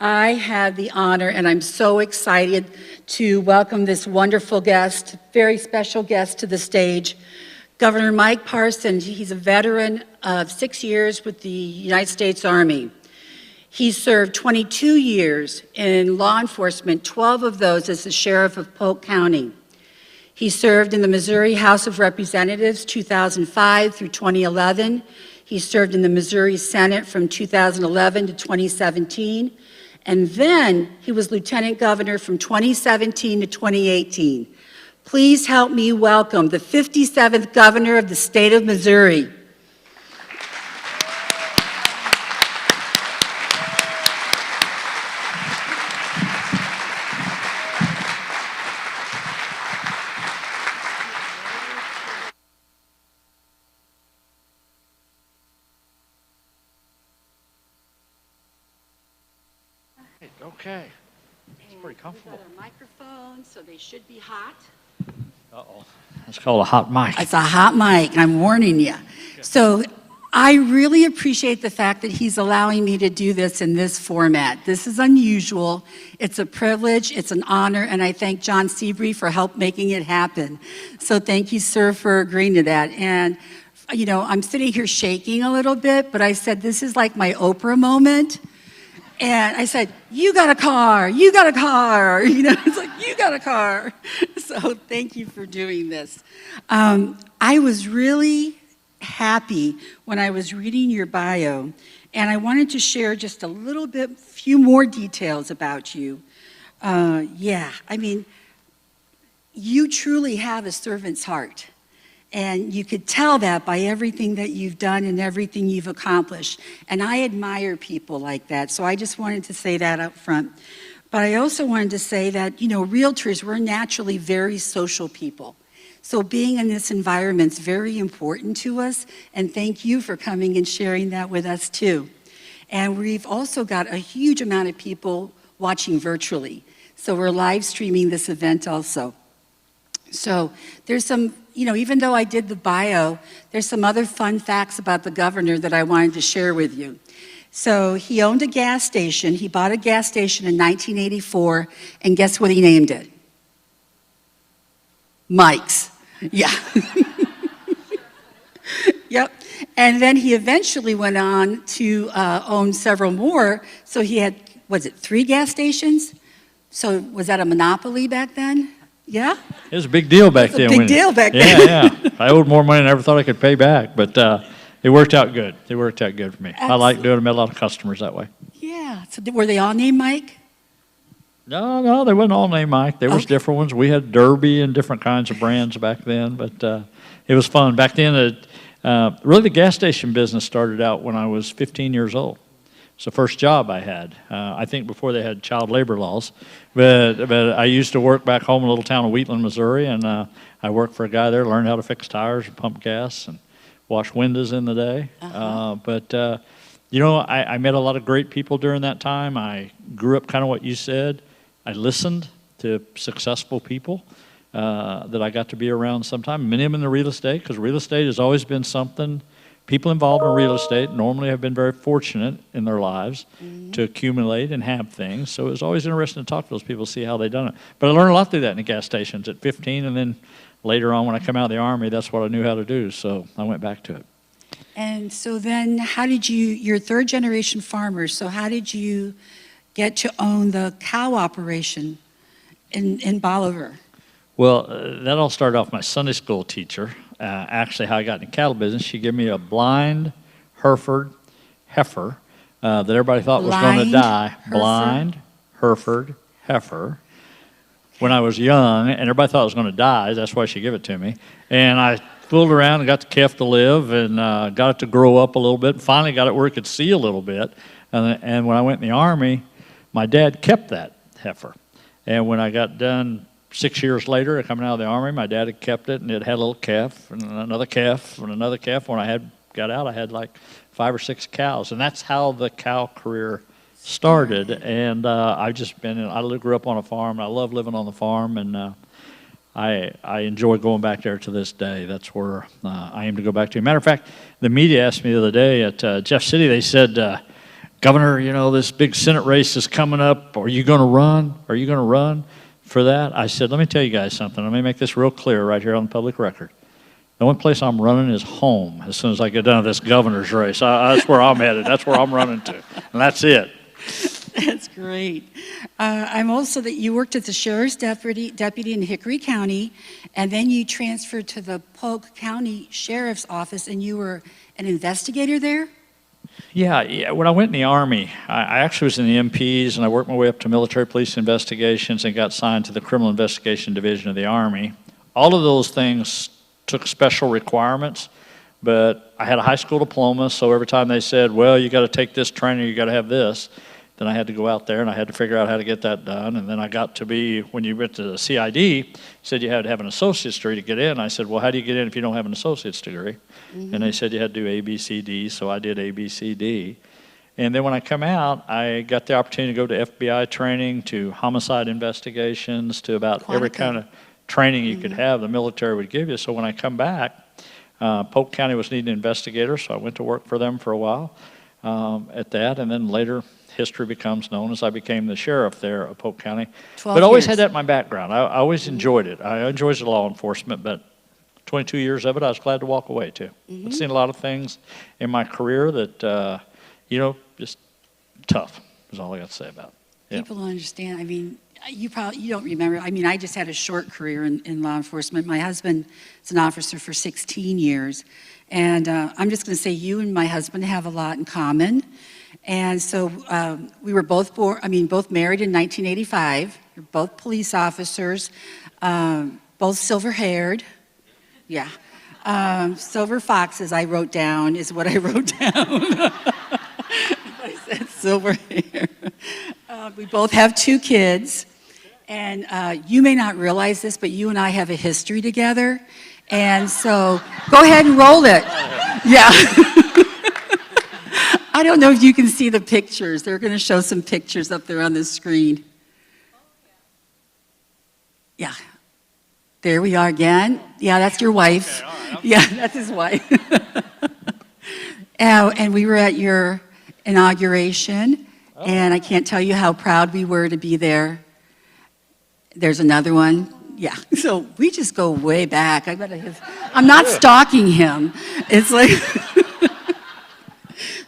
I have the honor, and I'm so excited to welcome this wonderful guest, very special guest to the stage, Governor Mike Parson. He's a veteran of 6 years with the United States Army. He served 22 years in law enforcement, 12 of those as the sheriff of Polk County. He served in the Missouri House of Representatives 2005 through 2011. He served in the Missouri Senate from 2011 to 2017. And then he was lieutenant governor from 2017 to 2018. Please help me welcome the 57th governor of the state of Missouri. Okay, it's pretty comfortable. We've got a microphone, so they should be hot. Uh-oh, that's called a hot mic. It's a hot mic, I'm warning you. So I really appreciate the fact that he's allowing me to do this in this format. This is unusual, it's a privilege, it's an honor, and I thank John Seabury for help making it happen. So thank you, sir, for agreeing to that. And you know, I'm sitting here shaking a little bit, but I said this is like my Oprah moment. And I said, you got a car, you got a car. You know, it's like, you got a car. So thank you for doing this. I was really happy when I was reading your bio, and I wanted to share just a little bit, few more details about you. Yeah, I mean, you truly have a servant's heart. And you could tell that by everything that you've done and everything you've accomplished. And I admire people like that. So I just wanted to say that up front. But I also wanted to say that, you know, realtors, we're naturally very social people. So being in this environment is very important to us. And thank you for coming and sharing that with us too. And we've also got a huge amount of people watching virtually. So we're live streaming this event also. So there's some, you know, even though I did the bio, there's some other fun facts about the governor that I wanted to share with you. So he owned a gas station. He bought a gas station in 1984, and guess what he named it? Mike's. Yeah. Yep. And then he eventually went on to own several more. So he had, was it 3 gas stations? So was that a monopoly back then? Yeah? It was a big deal back then. It was a big deal back then. Yeah. I owed more money than I ever thought I could pay back, but it worked out good. It worked out good for me. Absolutely. I like doing it. I met a lot of customers that way. Yeah. So were they all named Mike? No, they wasn't all named Mike. There was different ones. We had Derby and different kinds of brands back then, but it was fun. Back then, really the gas station business started out when I was 15 years old. It's the first job I had. I think before they had child labor laws. But I used to work back home in a little town of Wheatland, Missouri, and I worked for a guy there, learned how to fix tires and pump gas and wash windows in the day. You know, I met a lot of great people during that time. I grew up kind of what you said. I listened to successful people that I got to be around sometime, many of them in the real estate, because real estate has always been something. People involved in real estate normally have been very fortunate in their lives to accumulate and have things. So it was always interesting to talk to those people, see how they done it. But I learned a lot through that in the gas stations at 15, and then later on when I come out of the Army, that's what I knew how to do. So I went back to it. And so then how did you're 3rd generation farmer, so how did you get to own the cow operation in Bolivar? Well, that all started off my Sunday school teacher. Actually, how I got in the cattle business, she gave me a blind Hereford heifer that everybody thought was going to die. Blind Hereford heifer. When I was young, and everybody thought it was going to die, that's why she gave it to me. And I fooled around and got the calf to live and got it to grow up a little bit. And finally got it where it could see a little bit. And when I went in the Army, my dad kept that heifer. And when I got done 6 years later, coming out of the Army, my dad had kept it, and it had a little calf, and another calf, and another calf. When I got out, I had like 5 or 6 cows, and that's how the cow career started. And I've just been, I grew up on a farm, and I love living on the farm, and I enjoy going back there to this day. That's where I aim to go back to. Matter of fact, the media asked me the other day at Jeff City, they said, Governor, this big Senate race is coming up. Are you going to run? Are you going to run for that? I said, let me tell you guys something. Let me make this real clear right here on the public record. The only place I'm running is home as soon as I get done with this governor's race. That's where I'm headed. That's where I'm running to. And that's it. That's great. I'm also that you worked as a sheriff's deputy in Hickory County, and then you transferred to the Polk County Sheriff's Office, and you were an investigator there? Yeah. When I went in the Army, I actually was in the MPs, and I worked my way up to military police investigations and got signed to the Criminal Investigation Division of the Army. All of those things took special requirements, but I had a high school diploma, so every time they said, well, you got to take this training, you got to have this, then I had to go out there and I had to figure out how to get that done. And then I got to be, when you went to the CID, said you had to have an associate's degree to get in. I said, well, how do you get in if you don't have an associate's degree? Mm-hmm. And they said you had to do ABCD, so I did ABCD. And then when I come out, I got the opportunity to go to FBI training, to homicide investigations, to about every kind of training you could have the military would give you. So when I come back, Polk County was needing investigators, so I went to work for them for a while at that. And then later, history becomes known as I became the sheriff there of Polk County. But always had that in my background. I always enjoyed it. I enjoyed the law enforcement, but 22 years of it, I was glad to walk away too. I've seen a lot of things in my career that, just tough is all I got to say about it. People don't understand. I mean, you don't remember. I mean, I just had a short career in law enforcement. My husband is an officer for 16 years. And I'm just going to say you and my husband have a lot in common. And so we were both both married in 1985. We're both police officers, both silver-haired. Yeah. Silver foxes, I wrote down, is what I wrote down. I said silver hair. We both have 2 kids. And you may not realize this, but you and I have a history together. And so go ahead and roll it. Yeah. I don't know if you can see the pictures. They're going to show some pictures up there on the screen. Yeah. There we are again. Yeah, that's your wife. Okay, yeah, that's his wife. And we were at your inauguration, and I can't tell you how proud we were to be there. There's another one. Yeah, so we just go way back. I'm not stalking him. It's like...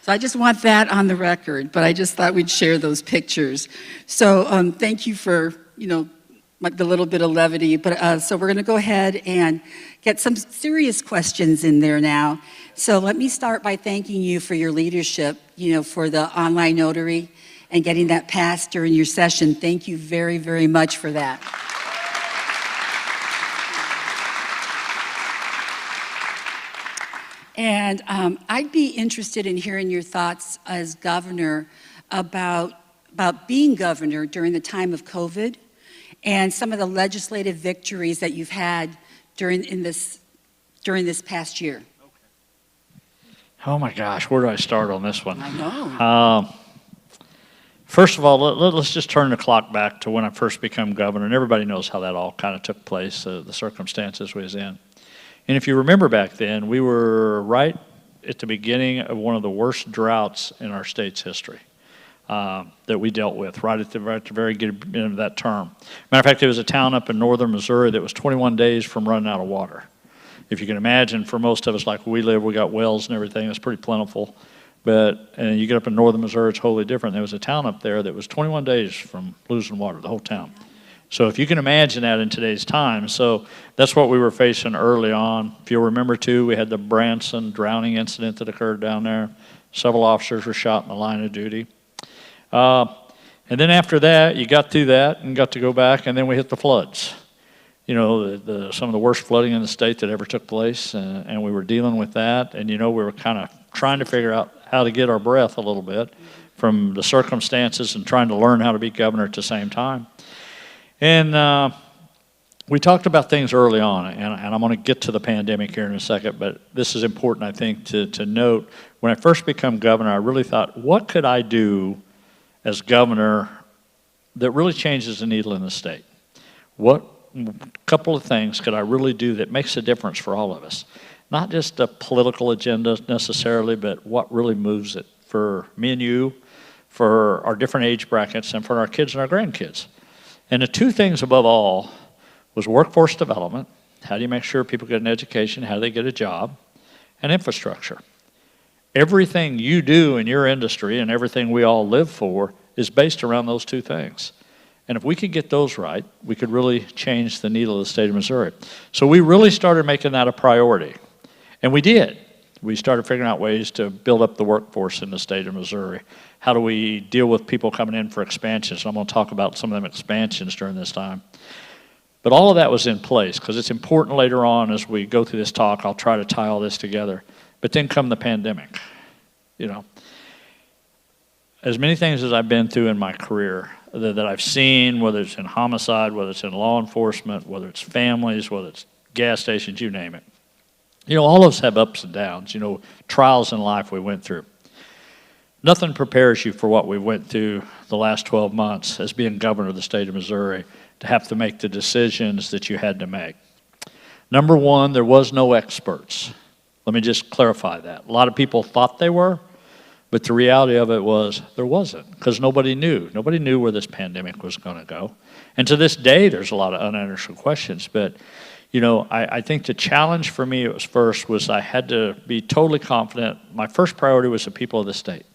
So I just want that on the record, but I just thought we'd share those pictures. So thank you for, the little bit of levity. But so we're going to go ahead and get some serious questions in there now. So let me start by thanking you for your leadership, for the online notary and getting that passed during your session. Thank you very, very much for that. And I'd be interested in hearing your thoughts as governor about being governor during the time of COVID and some of the legislative victories that you've had during this past year. Oh my gosh, where do I start on this one? I know. First of all, let's just turn the clock back to when I first became governor, and everybody knows how that all kind of took place, the circumstances we was in. And if you remember back then, we were right at the beginning of one of the worst droughts in our state's history that we dealt with, right at the very beginning of that term. Matter of fact, there was a town up in northern Missouri that was 21 days from running out of water. If you can imagine, for most of us, like where we live, we got wells and everything. It's pretty plentiful. But you get up in northern Missouri, it's wholly different. There was a town up there that was 21 days from losing water, the whole town. So if you can imagine that in today's time, so that's what we were facing early on. If you'll remember too, we had the Branson drowning incident that occurred down there. Several officers were shot in the line of duty. And then after that, you got through that and got to go back, and then we hit the floods. Some of the worst flooding in the state that ever took place, and we were dealing with that. And we were kind of trying to figure out how to get our breath a little bit from the circumstances and trying to learn how to be governor at the same time. And we talked about things early on, and I'm going to get to the pandemic here in a second, but this is important, I think, to note. When I first became governor, I really thought, what could I do as governor that really changes the needle in the state? What couple of things could I really do that makes a difference for all of us? Not just a political agenda necessarily, but what really moves it for me and you, for our different age brackets and for our kids and our grandkids. And the two things above all was workforce development. How do you make sure people get an education? How do they get a job? And infrastructure. Everything you do in your industry and everything we all live for is based around those two things. And if we could get those right, we could really change the needle of the state of Missouri. So we really started making that a priority. And we did. We started figuring out ways to build up the workforce in the state of Missouri. How do we deal with people coming in for expansions? I'm going to talk about some of them expansions during this time. But all of that was in place because it's important later on as we go through this talk. I'll try to tie all this together. But then come the pandemic. You know, as many things as I've been through in my career that I've seen, whether it's in homicide, whether it's in law enforcement, whether it's families, whether it's gas stations, you name it. You know, all of us have ups and downs, you know, trials in life we went through. Nothing prepares you for what we went through the last 12 months as being governor of the state of Missouri to have to make the decisions that you had to make. Number one, there was no experts. Let me just clarify that. A lot of people thought they were, but the reality of it was there wasn't because nobody knew. Nobody knew where this pandemic was going to go. And to this day, there's a lot of unanswered questions. But, you know, I think the challenge for me was I had to be totally confident. My first priority was the people of the state.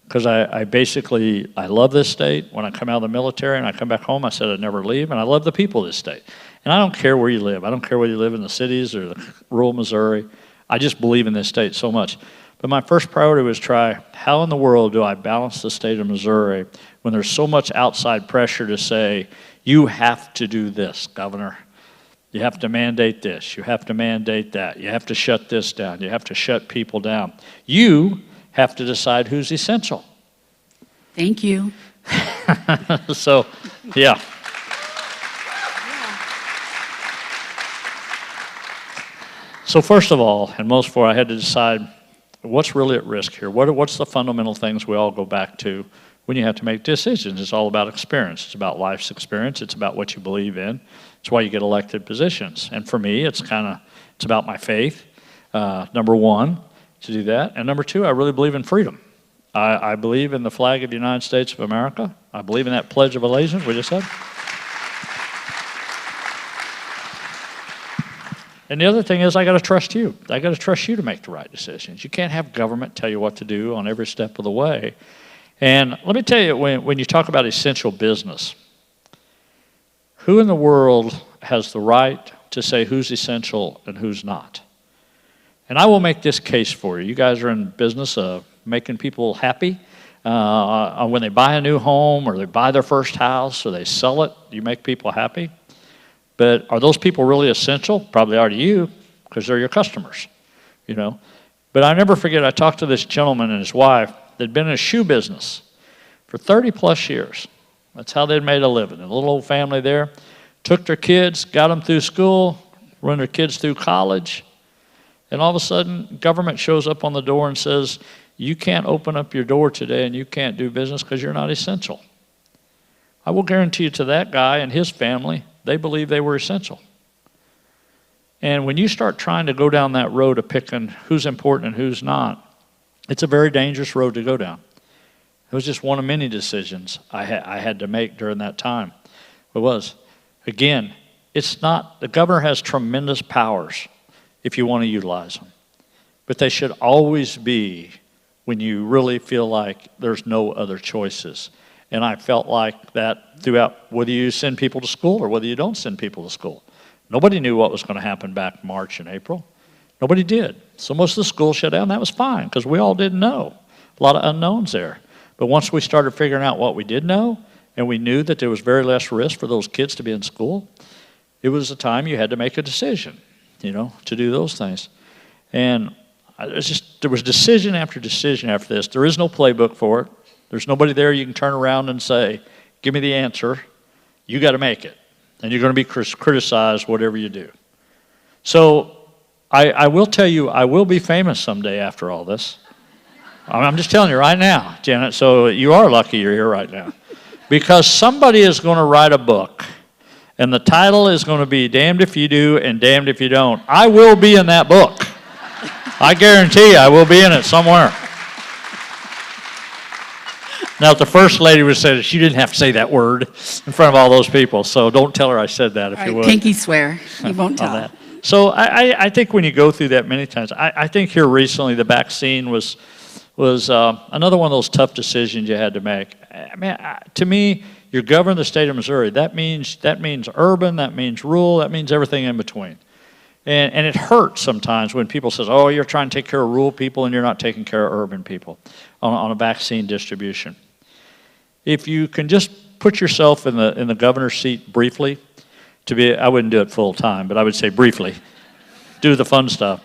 Because I love this state. When I come out of the military and I come back home, I said I'd never leave. And I love the people of this state. And I don't care where you live. I don't care whether you live in the cities or the rural Missouri. I just believe in this state so much. But my first priority was try, how in the world do I balance the state of Missouri when there's so much outside pressure to say, you have to do this, Governor. You have to mandate this. You have to mandate that. You have to shut this down. You have to shut people down. You have to decide who's essential. Thank you. So, yeah. So first of all, and most for, I had to decide what's really at risk here. What's the fundamental things we all go back to when you have to make decisions? It's all about experience. It's about life's experience. It's about what you believe in. It's why you get elected positions. And for me, it's about my faith, number one, to do that. And number two, I really believe in freedom. I believe in the flag of the United States of America. I believe in that Pledge of Allegiance we just said. And the other thing is I got to trust you. I got to trust you to make the right decisions. You can't have government tell you what to do on every step of the way. And let me tell you, when you talk about essential business, who in the world has the right to say who's essential and who's not? And I will make this case for you. You guys are in business of making people happy. When they buy a new home or they buy their first house or they sell it, you make people happy. But are those people really essential? Probably are to you because they're your customers, you know. But I never forget, I talked to this gentleman and his wife that had been in a shoe business for 30 plus years. That's how they'd made a living. A little old family there, took their kids, got them through school, run their kids through college, and all of a sudden, government shows up on the door and says, you can't open up your door today and you can't do business because you're not essential. I will guarantee you to that guy and his family, they believe they were essential. And when you start trying to go down that road of picking who's important and who's not, it's a very dangerous road to go down. It was just one of many decisions I had to make during that time. It was. Again, it's not, the governor has tremendous powers if you want to utilize them. But they should always be when you really feel like there's no other choices. And I felt like that throughout, whether you send people to school or whether you don't send people to school. Nobody knew what was going to happen back in March and April. Nobody did. So most of the schools shut down. That was fine because we all didn't know. A lot of unknowns there. But once we started figuring out what we did know, and we knew that there was very less risk for those kids to be in school, it was a time you had to make a decision, you know, to do those things. And there was decision after decision after this. There is no playbook for it. There's nobody there you can turn around and say, give me the answer. You got to make it. And you're going to be criticized whatever you do. So I will tell you, I will be famous someday after all this. I'm just telling you right now, Janet, so you are lucky you're here right now. Because somebody is going to write a book, and the title is going to be Damned If You Do and Damned If You Don't. I will be in that book. I guarantee you I will be in it somewhere. Now, if the first lady would have said it, she didn't have to say that word in front of all those people. So don't tell her I said that, if All you right, would. pinky swear. You won't on tell. that. So I think when you go through that many times, I think here recently the vaccine was another one of those tough decisions you had to make. I mean, to me, you're governing the state of Missouri. That means urban, that means rural, that means everything in between. And it hurts sometimes when people say, oh, you're trying to take care of rural people and you're not taking care of urban people on a vaccine distribution. If you can just put yourself in the governor's seat briefly, I wouldn't do it full time, but I would say briefly, do the fun stuff.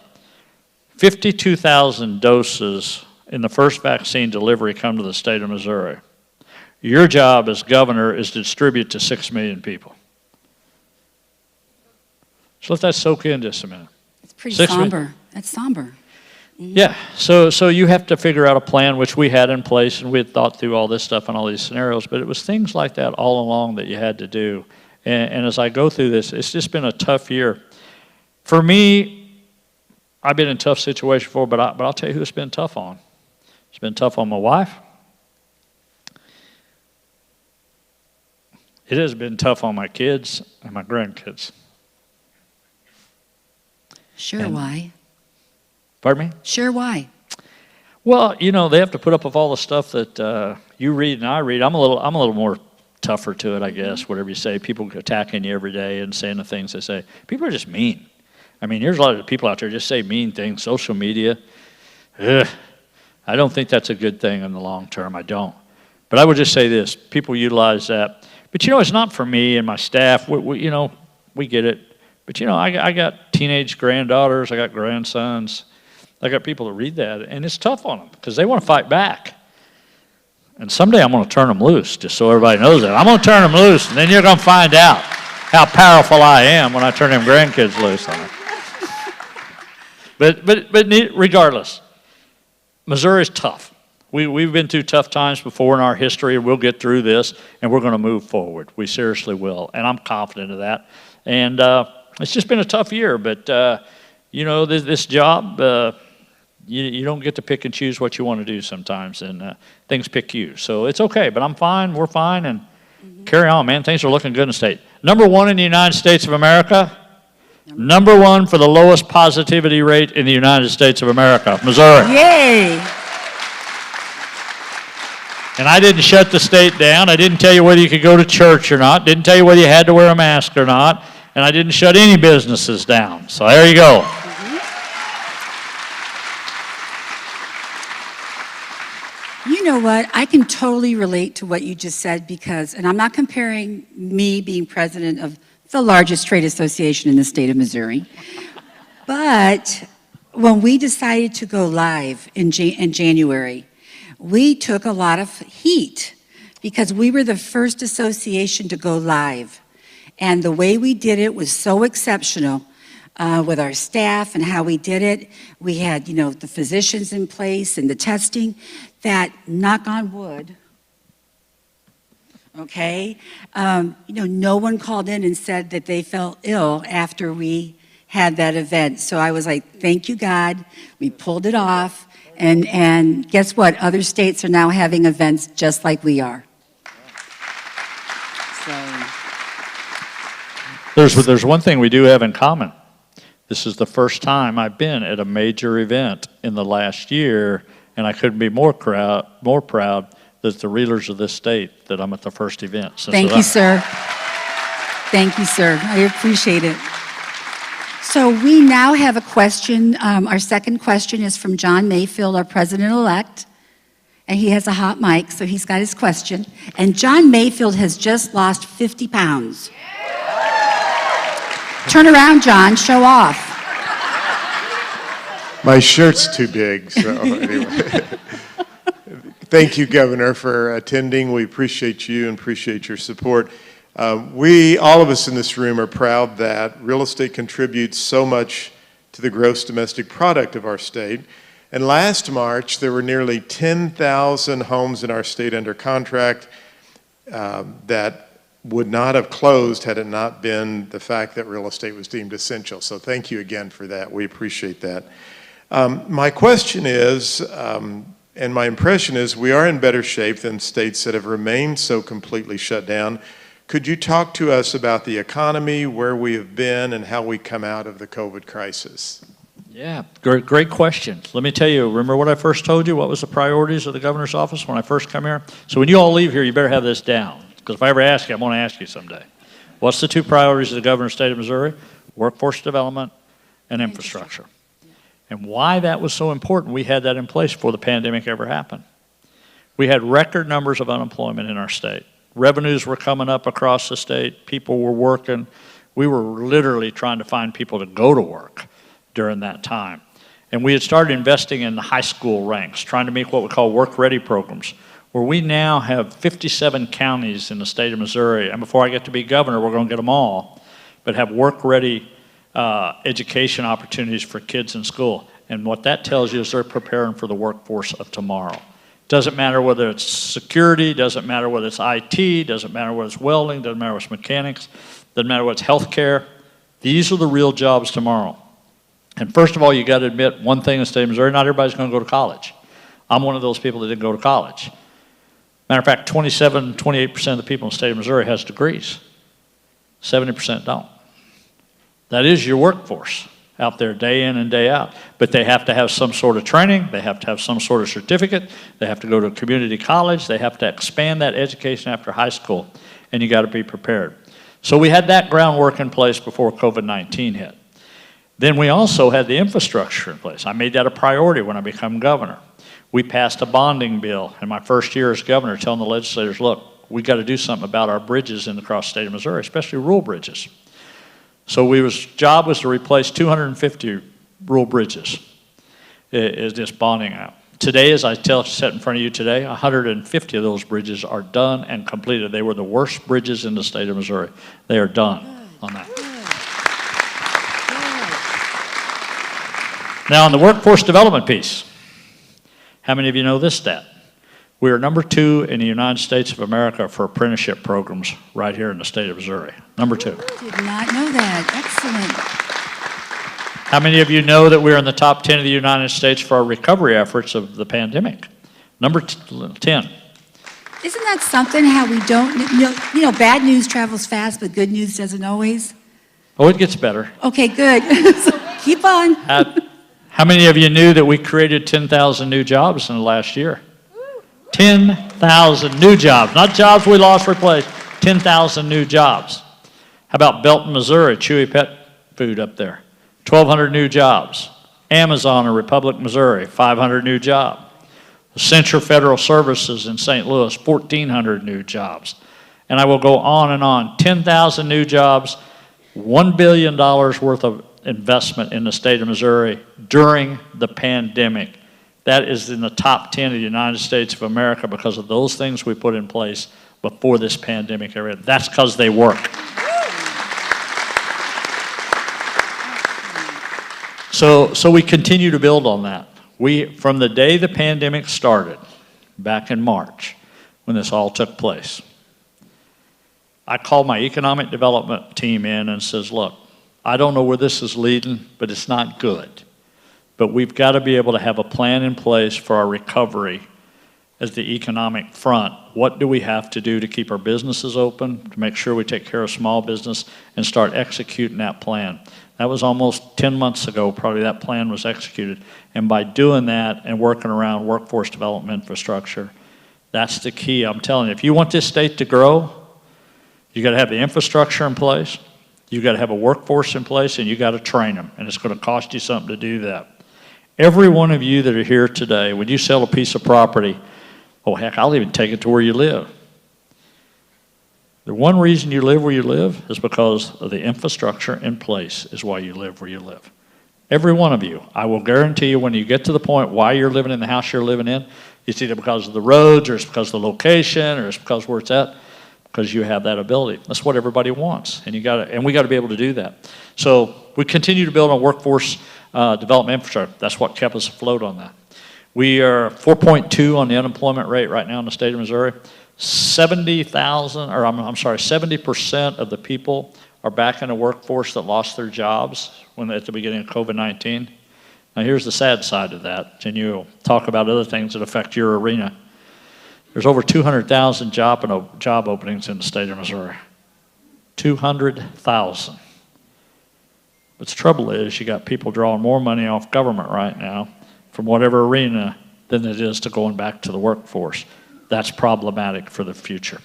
52,000 doses in the first vaccine delivery come to the state of Missouri. Your job as governor is to distribute to 6 million people. So let that soak in just a minute. It's pretty somber. That's somber. Yeah, so you have to figure out a plan, which we had in place, and we had thought through all this stuff and all these scenarios, but it was things like that all along that you had to do. And as I go through this, it's just been a tough year. For me, I've been in a tough situation before, but I'll tell you who it's been tough on. It's been tough on my wife. It has been tough on my kids and my grandkids. Sure, why? Pardon me? Sure, why? Well, you know, they have to put up with all the stuff that you read and I read. I'm a little more tougher to it, I guess, whatever you say. People attacking you every day and saying the things they say. People are just mean. I mean, there's a lot of people out there just say mean things. Social media, ugh. I don't think that's a good thing in the long term. I don't. But I would just say this. People utilize that. But, you know, it's not for me and my staff. We get it. But, you know, I got teenage granddaughters. I got grandsons. I got people that read that. And it's tough on them because they want to fight back. And someday I'm going to turn them loose, just so everybody knows that. I'm going to turn them loose, and then you're going to find out how powerful I am when I turn them grandkids loose on them. But regardless, Missouri's tough. We've been through tough times before in our history. We'll get through this, and we're going to move forward. We seriously will, and I'm confident of that. And it's just been a tough year, but, you know, this job, you don't get to pick and choose what you want to do sometimes, and things pick you. So it's okay, but I'm fine, we're fine, and carry on, man. Things are looking good in the state. Number one in the United States of America. Number one for the lowest positivity rate in the United States of America, Missouri. Yay! And I didn't shut the state down. I didn't tell you whether you could go to church or not. Didn't tell you whether you had to wear a mask or not. And I didn't shut any businesses down. So there you go. You know what? I can totally relate to what you just said because, and I'm not comparing me being president of the largest trade association in the state of Missouri, but when we decided to go live in January, we took a lot of heat because we were the first association to go live. And the way we did it was so exceptional with our staff and how we did it. We had, you know, the physicians in place and the testing that, knock on wood, okay, you know, no one called in and said that they felt ill after we had that event. So I was like, thank you, God. We pulled it off. And guess what? Other states are now having events just like we are. So. There's one thing we do have in common. This is the first time I've been at a major event in the last year, and I couldn't be more proud that the rulers of this state that I'm at the first event. Thank you, sir. Thank you, sir. I appreciate it. So we now have a question. Our second question is from John Mayfield, our president-elect. And he has a hot mic, so he's got his question. And John Mayfield has just lost 50 pounds. Turn around, John. Show off. My shirt's too big, so anyway. Thank you, Governor, for attending. We appreciate you and appreciate your support. All of us in this room are proud that real estate contributes so much to the gross domestic product of our state. And last March, there were nearly 10,000 homes in our state under contract that would not have closed had it not been the fact that real estate was deemed essential. So thank you again for that. We appreciate that. My question is, And my impression is we are in better shape than states that have remained so completely shut down. Could you talk to us about the economy, where we have been, and how we come out of the COVID crisis? Yeah, great question. Let me tell you, remember what I first told you? What was the priorities of the governor's office when I first come here? So when you all leave here, you better have this down, because if I ever ask you, I'm going to ask you someday. What's the two priorities of the governor's state of Missouri? Workforce development and infrastructure. And why that was so important, we had that in place before the pandemic ever happened. We had record numbers of unemployment in our state. Revenues were coming up across the state. People were working. We were literally trying to find people to go to work during that time. And we had started investing in the high school ranks, trying to make what we call work-ready programs, where we now have 57 counties in the state of Missouri. And before I get to be governor, we're going to get them all, but have work-ready education opportunities for kids in school. And what that tells you is they're preparing for the workforce of tomorrow. Doesn't matter whether it's security, doesn't matter whether it's IT, doesn't matter whether it's welding, doesn't matter whether it's mechanics, doesn't matter whether it's healthcare. These are the real jobs tomorrow. And first of all, you got to admit one thing in the state of Missouri, not everybody's going to go to college. I'm one of those people that didn't go to college. Matter of fact, 28% of the people in the state of Missouri has degrees. 70% don't. That is your workforce out there day in and day out. But they have to have some sort of training. They have to have some sort of certificate. They have to go to a community college. They have to expand that education after high school. And you got to be prepared. So we had that groundwork in place before COVID-19 hit. Then we also had the infrastructure in place. I made that a priority when I became governor. We passed a bonding bill in my first year as governor, telling the legislators, look, we got to do something about our bridges across the state of Missouri, especially rural bridges. So job was to replace 250 rural bridges is this bonding out. Today, as I sit in front of you today, 150 of those bridges are done and completed. They were the worst bridges in the state of Missouri. They are done on that. Now, on the workforce development piece, how many of you know this stat? We are number 2 in the United States of America for apprenticeship programs right here in the state of Missouri. Number 2. Did not know that. Excellent. How many of you know that we're in the top 10 of the United States for our recovery efforts of the pandemic? Number 10. Isn't that something how we don't, bad news travels fast, but good news doesn't always? Oh, it gets better. Okay, good. So keep on. How many of you knew that we created 10,000 new jobs in the last year? 10,000 new jobs, not jobs we lost, replaced, 10,000 new jobs. How about Belton, Missouri, Chewy Pet Food up there? 1,200 new jobs. Amazon in Republic, Missouri, 500 new jobs. Central Federal Services in St. Louis, 1,400 new jobs. And I will go on and on. 10,000 new jobs, $1 billion worth of investment in the state of Missouri during the pandemic. That is in the top 10 of the United States of America because of those things we put in place before this pandemic era. That's because they work. So we continue to build on that. From the day the pandemic started, back in March, when this all took place, I called my economic development team in and says, look, I don't know where this is leading, but it's not good. But we've got to be able to have a plan in place for our recovery as the economic front. What do we have to do to keep our businesses open, to make sure we take care of small business and start executing that plan? That was almost 10 months ago, probably that plan was executed. And by doing that and working around workforce development infrastructure, that's the key. I'm telling you, if you want this state to grow, you got to have the infrastructure in place, you got to have a workforce in place, and you got to train them. And it's going to cost you something to do that. Every one of you that are here today, when you sell a piece of property, oh heck, I'll even take it to where you live. The one reason you live where you live is because of the infrastructure in place is why you live where you live. Every one of you, I will guarantee you when you get to the point why you're living in the house you're living in, it's either because of the roads or it's because of the location or it's because where it's at, because you have that ability. That's what everybody wants, and we got to be able to do that. So we continue to build on workforce development infrastructure. That's what kept us afloat on that. We are 4.2 on the unemployment rate right now in the state of Missouri. 70% of the people are back in the workforce that lost their jobs at the beginning of COVID-19. Now here's the sad side of that, and you'll talk about other things that affect your arena. There's over 200,000 job openings in the state of Missouri. 200,000. But the trouble is, you got people drawing more money off government right now from whatever arena than it is to going back to the workforce. That's problematic for the future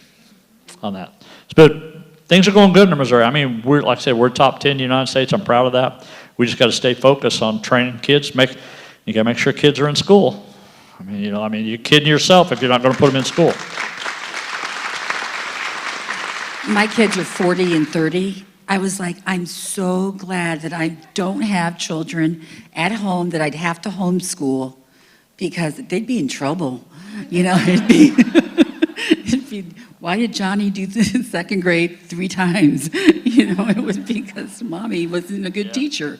on that. But things are going good in Missouri. I mean, like I said, we're top 10 in the United States. I'm proud of that. We just got to stay focused on training kids. You got to make sure kids are in school. I mean, you're kidding yourself if you're not going to put them in school. My kids are 40 and 30. I was like, I'm so glad that I don't have children at home that I'd have to homeschool, because they'd be in trouble. It'd be, why did Johnny do the second grade 3 times? It was because mommy wasn't a good teacher.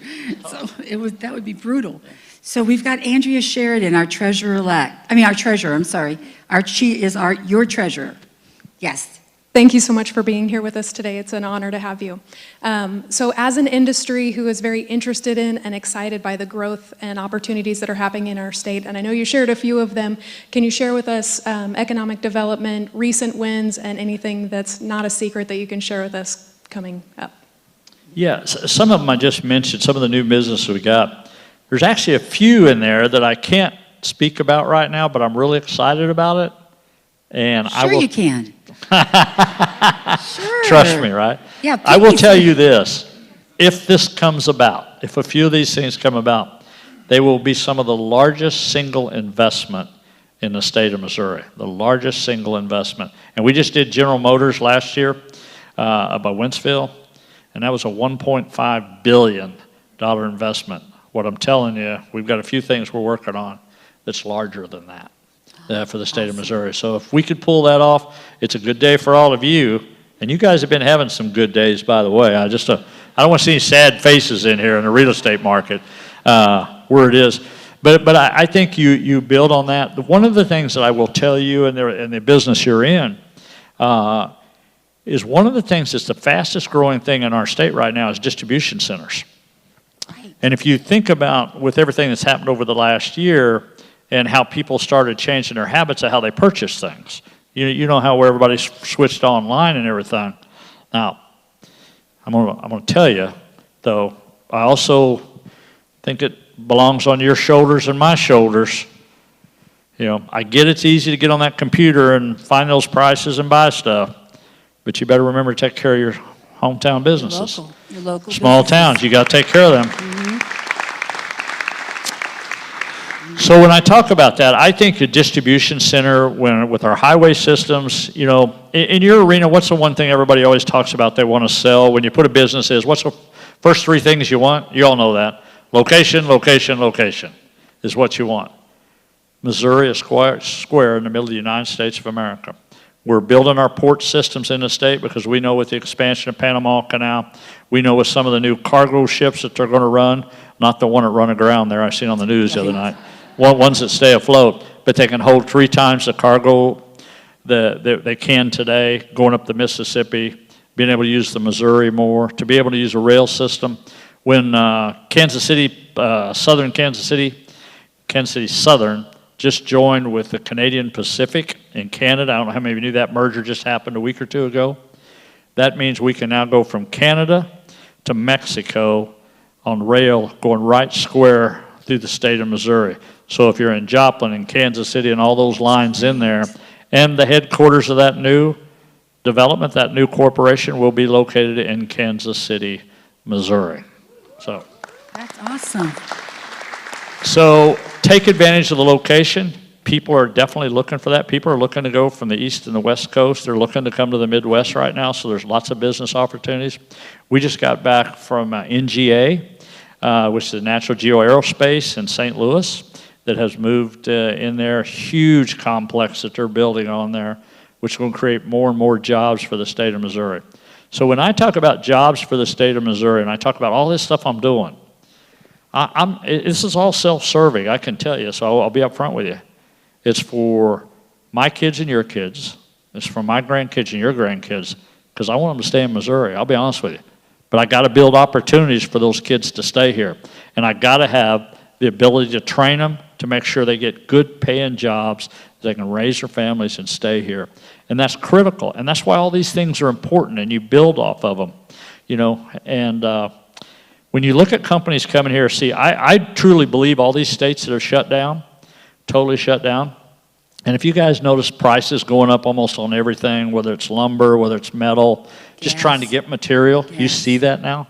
So that would be brutal. So we've got Andrea Sheridan, our treasurer-elect. Our treasurer, I'm sorry. She is your treasurer. Yes. Thank you so much for being here with us today. It's an honor to have you. So as an industry who is very interested in and excited by the growth and opportunities that are happening in our state, and I know you shared a few of them, can you share with us economic development, recent wins, and anything that's not a secret that you can share with us coming up? Yeah, some of them I just mentioned, some of the new business we got. There's actually a few in there that I can't speak about right now, but I'm really excited about it. And sure you can. Sure. Trust me, right? Yeah, I will tell you this. If this comes about, if a few of these things come about, they will be some of the largest single investment in the state of Missouri, the largest single investment. And we just did General Motors last year by Wentzville, and that was a $1.5 billion investment. What I'm telling you, we've got a few things we're working on that's larger than that. For the state of Missouri. So if we could pull that off, it's a good day for all of you. And you guys have been having some good days, by the way. I don't want to see any sad faces in here in the real estate market where it is. But I think you build on that. One of the things that I will tell you in the business you're in is one of the things that's the fastest growing thing in our state right now is distribution centers. Right. And if you think about with everything that's happened over the last year, and how people started changing their habits of how they purchase things. You know how everybody switched online and everything. Now, I'm gonna tell you, though, I also think it belongs on your shoulders and my shoulders. I get it's easy to get on that computer and find those prices and buy stuff, but you better remember to take care of your hometown businesses. Your local Small businesses. towns, you got to take care of them. Mm-hmm. So when I talk about that, I think a distribution center, with our highway systems, in your arena, what's the one thing everybody always talks about they want to sell? When you put a business is, what's the first 3 things you want? You all know that. Location, location, location is what you want. Missouri is square in the middle of the United States of America. We're building our port systems in the state because we know with the expansion of Panama Canal, we know with some of the new cargo ships that they're going to run, not the one that run aground there I seen on the news the other night, ones that stay afloat, but they can hold 3 times the cargo they can today, going up the Mississippi, being able to use the Missouri more, to be able to use a rail system. When Kansas City Southern just joined with the Canadian Pacific in Canada, I don't know how many of you knew that merger just happened a week or 2 ago. That means we can now go from Canada to Mexico on rail, going right square through the state of Missouri. So if you're in Joplin and Kansas City and all those lines in there, and the headquarters of that new development, that new corporation will be located in Kansas City, Missouri. So That's awesome. So take advantage of the location. People are definitely looking for that. People are looking to go from the east and the west coast. They're looking to come to the Midwest right now, so there's lots of business opportunities. We just got back from NGA, which is Natural Geo Aerospace in St. Louis, that has moved in there. Huge complex that they're building on there, which is going to create more and more jobs for the state of Missouri. So when I talk about jobs for the state of Missouri, and I talk about all this stuff I'm doing, this is all self-serving, I can tell you, so I'll be up front with you. It's for my kids and your kids. It's for my grandkids and your grandkids, because I want them to stay in Missouri, I'll be honest with you. But I got to build opportunities for those kids to stay here. And I got to have the ability to train them to make sure they get good paying jobs, they can raise their families and stay here. And that's critical. And that's why all these things are important, and you build off of them, you know. And when you look at companies coming here, see, I truly believe all these states that are shut down, totally shut down. And if you guys notice prices going up almost on everything, whether it's lumber, whether it's metal, just trying to get material, you see that now?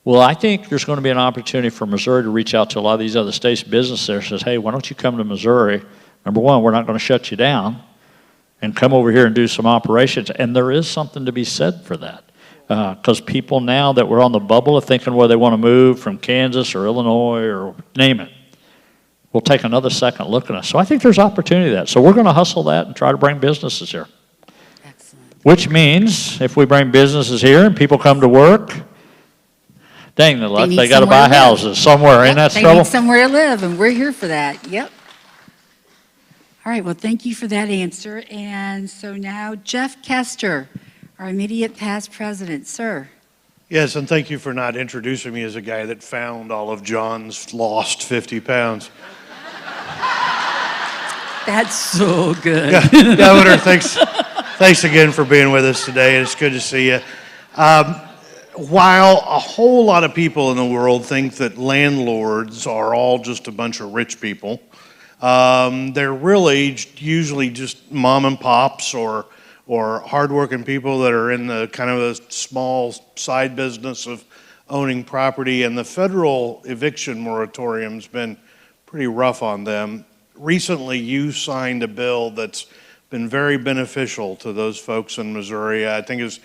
Well, I think there's going to be an opportunity for Missouri to reach out to a lot of these other states' business there, says, hey, why don't you come to Missouri? Number one, we're not going to shut you down, and come over here and do some operations. And there is something to be said for that. Because people now that were on the bubble of thinking where they want to move from Kansas or Illinois or name it, will take another second look at us. So I think there's opportunity to that. So we're going to hustle that and try to bring businesses here. Excellent. Which means if we bring businesses here and people come to work, dang the luck, they got to buy houses somewhere. Ain't that They trouble? need somewhere to live, and we're here for that. Yep. All right, well, thank you for that answer. And so now Jeff Kester, our immediate past president. Sir. Yes, and thank you for not introducing me as a guy that found all of John's lost 50 pounds. That's so good. Governor, thanks again for being with us today. It's good to see you. While a whole lot of people in the world think that landlords are all just a bunch of rich people, they're really usually just mom and pops or hardworking people that are in the kind of a small side business of owning property. And the federal eviction moratorium's been pretty rough on them. Recently, you signed a bill that's been very beneficial to those folks in Missouri. I think it was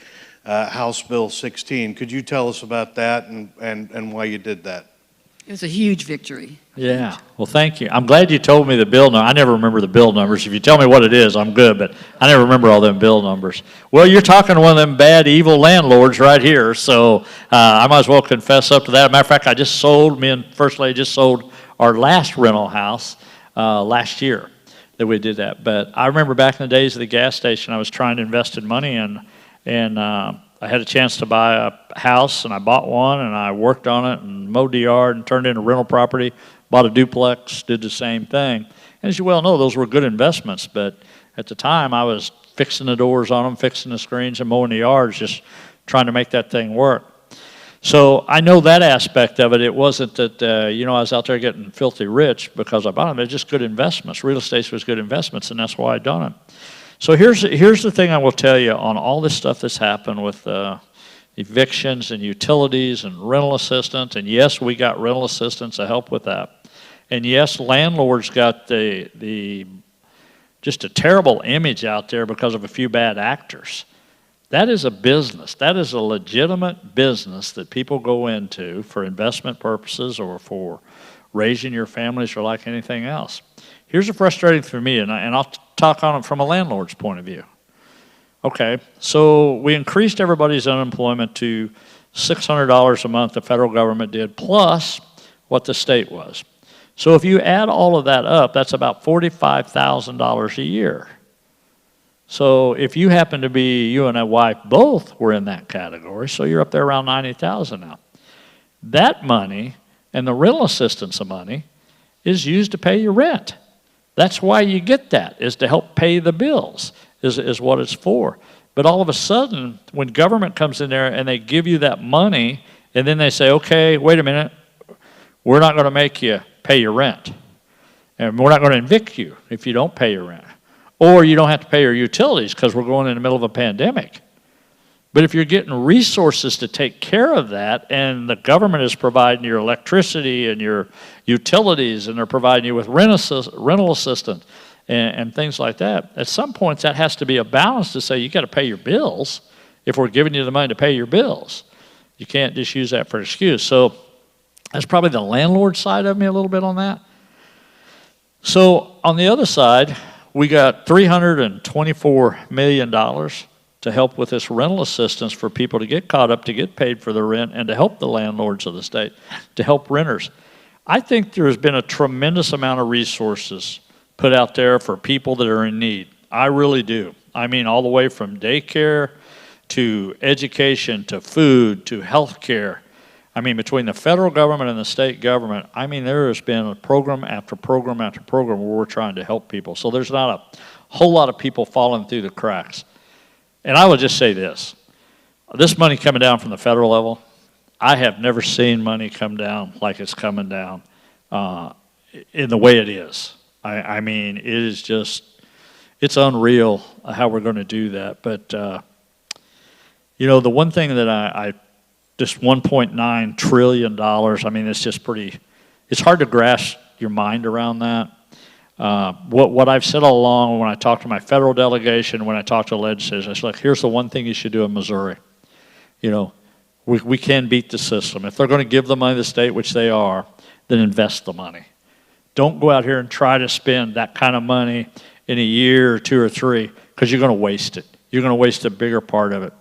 House Bill 16. Could you tell us about that and why you did that? It was a huge victory. Yeah, well, thank you. I'm glad you told me the bill number. I never remember the bill numbers. If you tell me what it is, I'm good, but I never remember all them bill numbers. Well, you're talking to one of them bad, evil landlords right here, so I might as well confess up to that. As a matter of fact, me and First Lady just sold our last rental house last year that we did that. But I remember back in the days of the gas station, I was trying to invest in money, and I had a chance to buy a house, and I bought one, and I worked on it and mowed the yard and turned it into rental property, bought a duplex, did the same thing. And as you well know, those were good investments, but at the time I was fixing the doors on them, fixing the screens, and mowing the yards, just trying to make that thing work. So I know that aspect of it. It wasn't that, I was out there getting filthy rich because I bought them. They're just good investments. Real estate was good investments, and that's why I done it. So here's the thing I will tell you on all this stuff that's happened with evictions and utilities and rental assistance. And yes, we got rental assistance to help with that. And yes, landlords got just a terrible image out there because of a few bad actors. That is a business. That is a legitimate business that people go into for investment purposes or for raising your families or like anything else. Here's the frustrating for me, and I'll talk on it from a landlord's point of view. Okay, so we increased everybody's unemployment to $600 a month, the federal government did, plus what the state was. So if you add all of that up, that's about $45,000 a year. So if you happen to be, you and a wife both were in that category, so you're up there around $90,000 now. That money and the rental assistance of money is used to pay your rent. That's why you get that, is to help pay the bills, is what it's for. But all of a sudden, when government comes in there and they give you that money, and then they say, okay, wait a minute, we're not going to make you pay your rent. And we're not going to evict you if you don't pay your rent. Or you don't have to pay your utilities because we're going in the middle of a pandemic. But if you're getting resources to take care of that, and the government is providing your electricity and your utilities, and they're providing you with rental assistance and things like that, at some points that has to be a balance to say you got to pay your bills if we're giving you the money to pay your bills. You can't just use that for an excuse. So that's probably the landlord side of me a little bit on that. So on the other side, we got $324 million to help with this rental assistance for people to get caught up, to get paid for their rent, and to help the landlords of the state, to help renters. I think there has been a tremendous amount of resources put out there for people that are in need. I really do. I mean, all the way from daycare to education to food to health care. I mean, between the federal government and the state government, I mean, there has been a program after program after program where we're trying to help people. So there's not a whole lot of people falling through the cracks. And I would just say this money coming down from the federal level, I have never seen money come down like it's coming down in the way it is. I mean, it is just, it's unreal how we're going to do that. But, you know, the one thing that I this $1.9 trillion, I mean, it's just pretty, it's hard to grasp your mind around that. What I've said all along when I talk to my federal delegation, when I talk to legislators, I say, look, here's the one thing you should do in Missouri. You know, we can beat the system. If they're going to give the money to the state, which they are, then invest the money. Don't go out here and try to spend that kind of money in a year or 2 or 3, because you're going to waste it. You're going to waste a bigger part of it.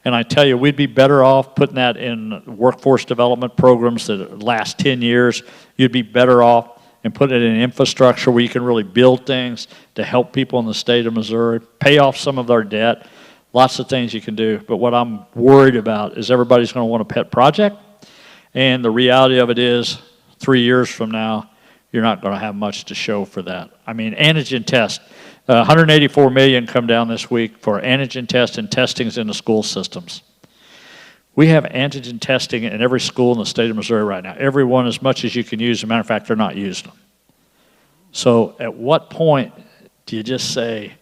And I tell you, we'd be better off putting that in workforce development programs that last 10 years. You'd be better off and putting it in infrastructure where you can really build things to help people in the state of Missouri, pay off some of their debt. Lots of things you can do. But what I'm worried about is everybody's going to want a pet project. And the reality of it is 3 years from now, you're not going to have much to show for that. I mean, antigen test. 184 million come down this week for antigen tests and testings in the school systems. We have antigen testing in every school in the state of Missouri right now. Everyone, as much as you can use. As a matter of fact, they're not using them. So at what point do you just say,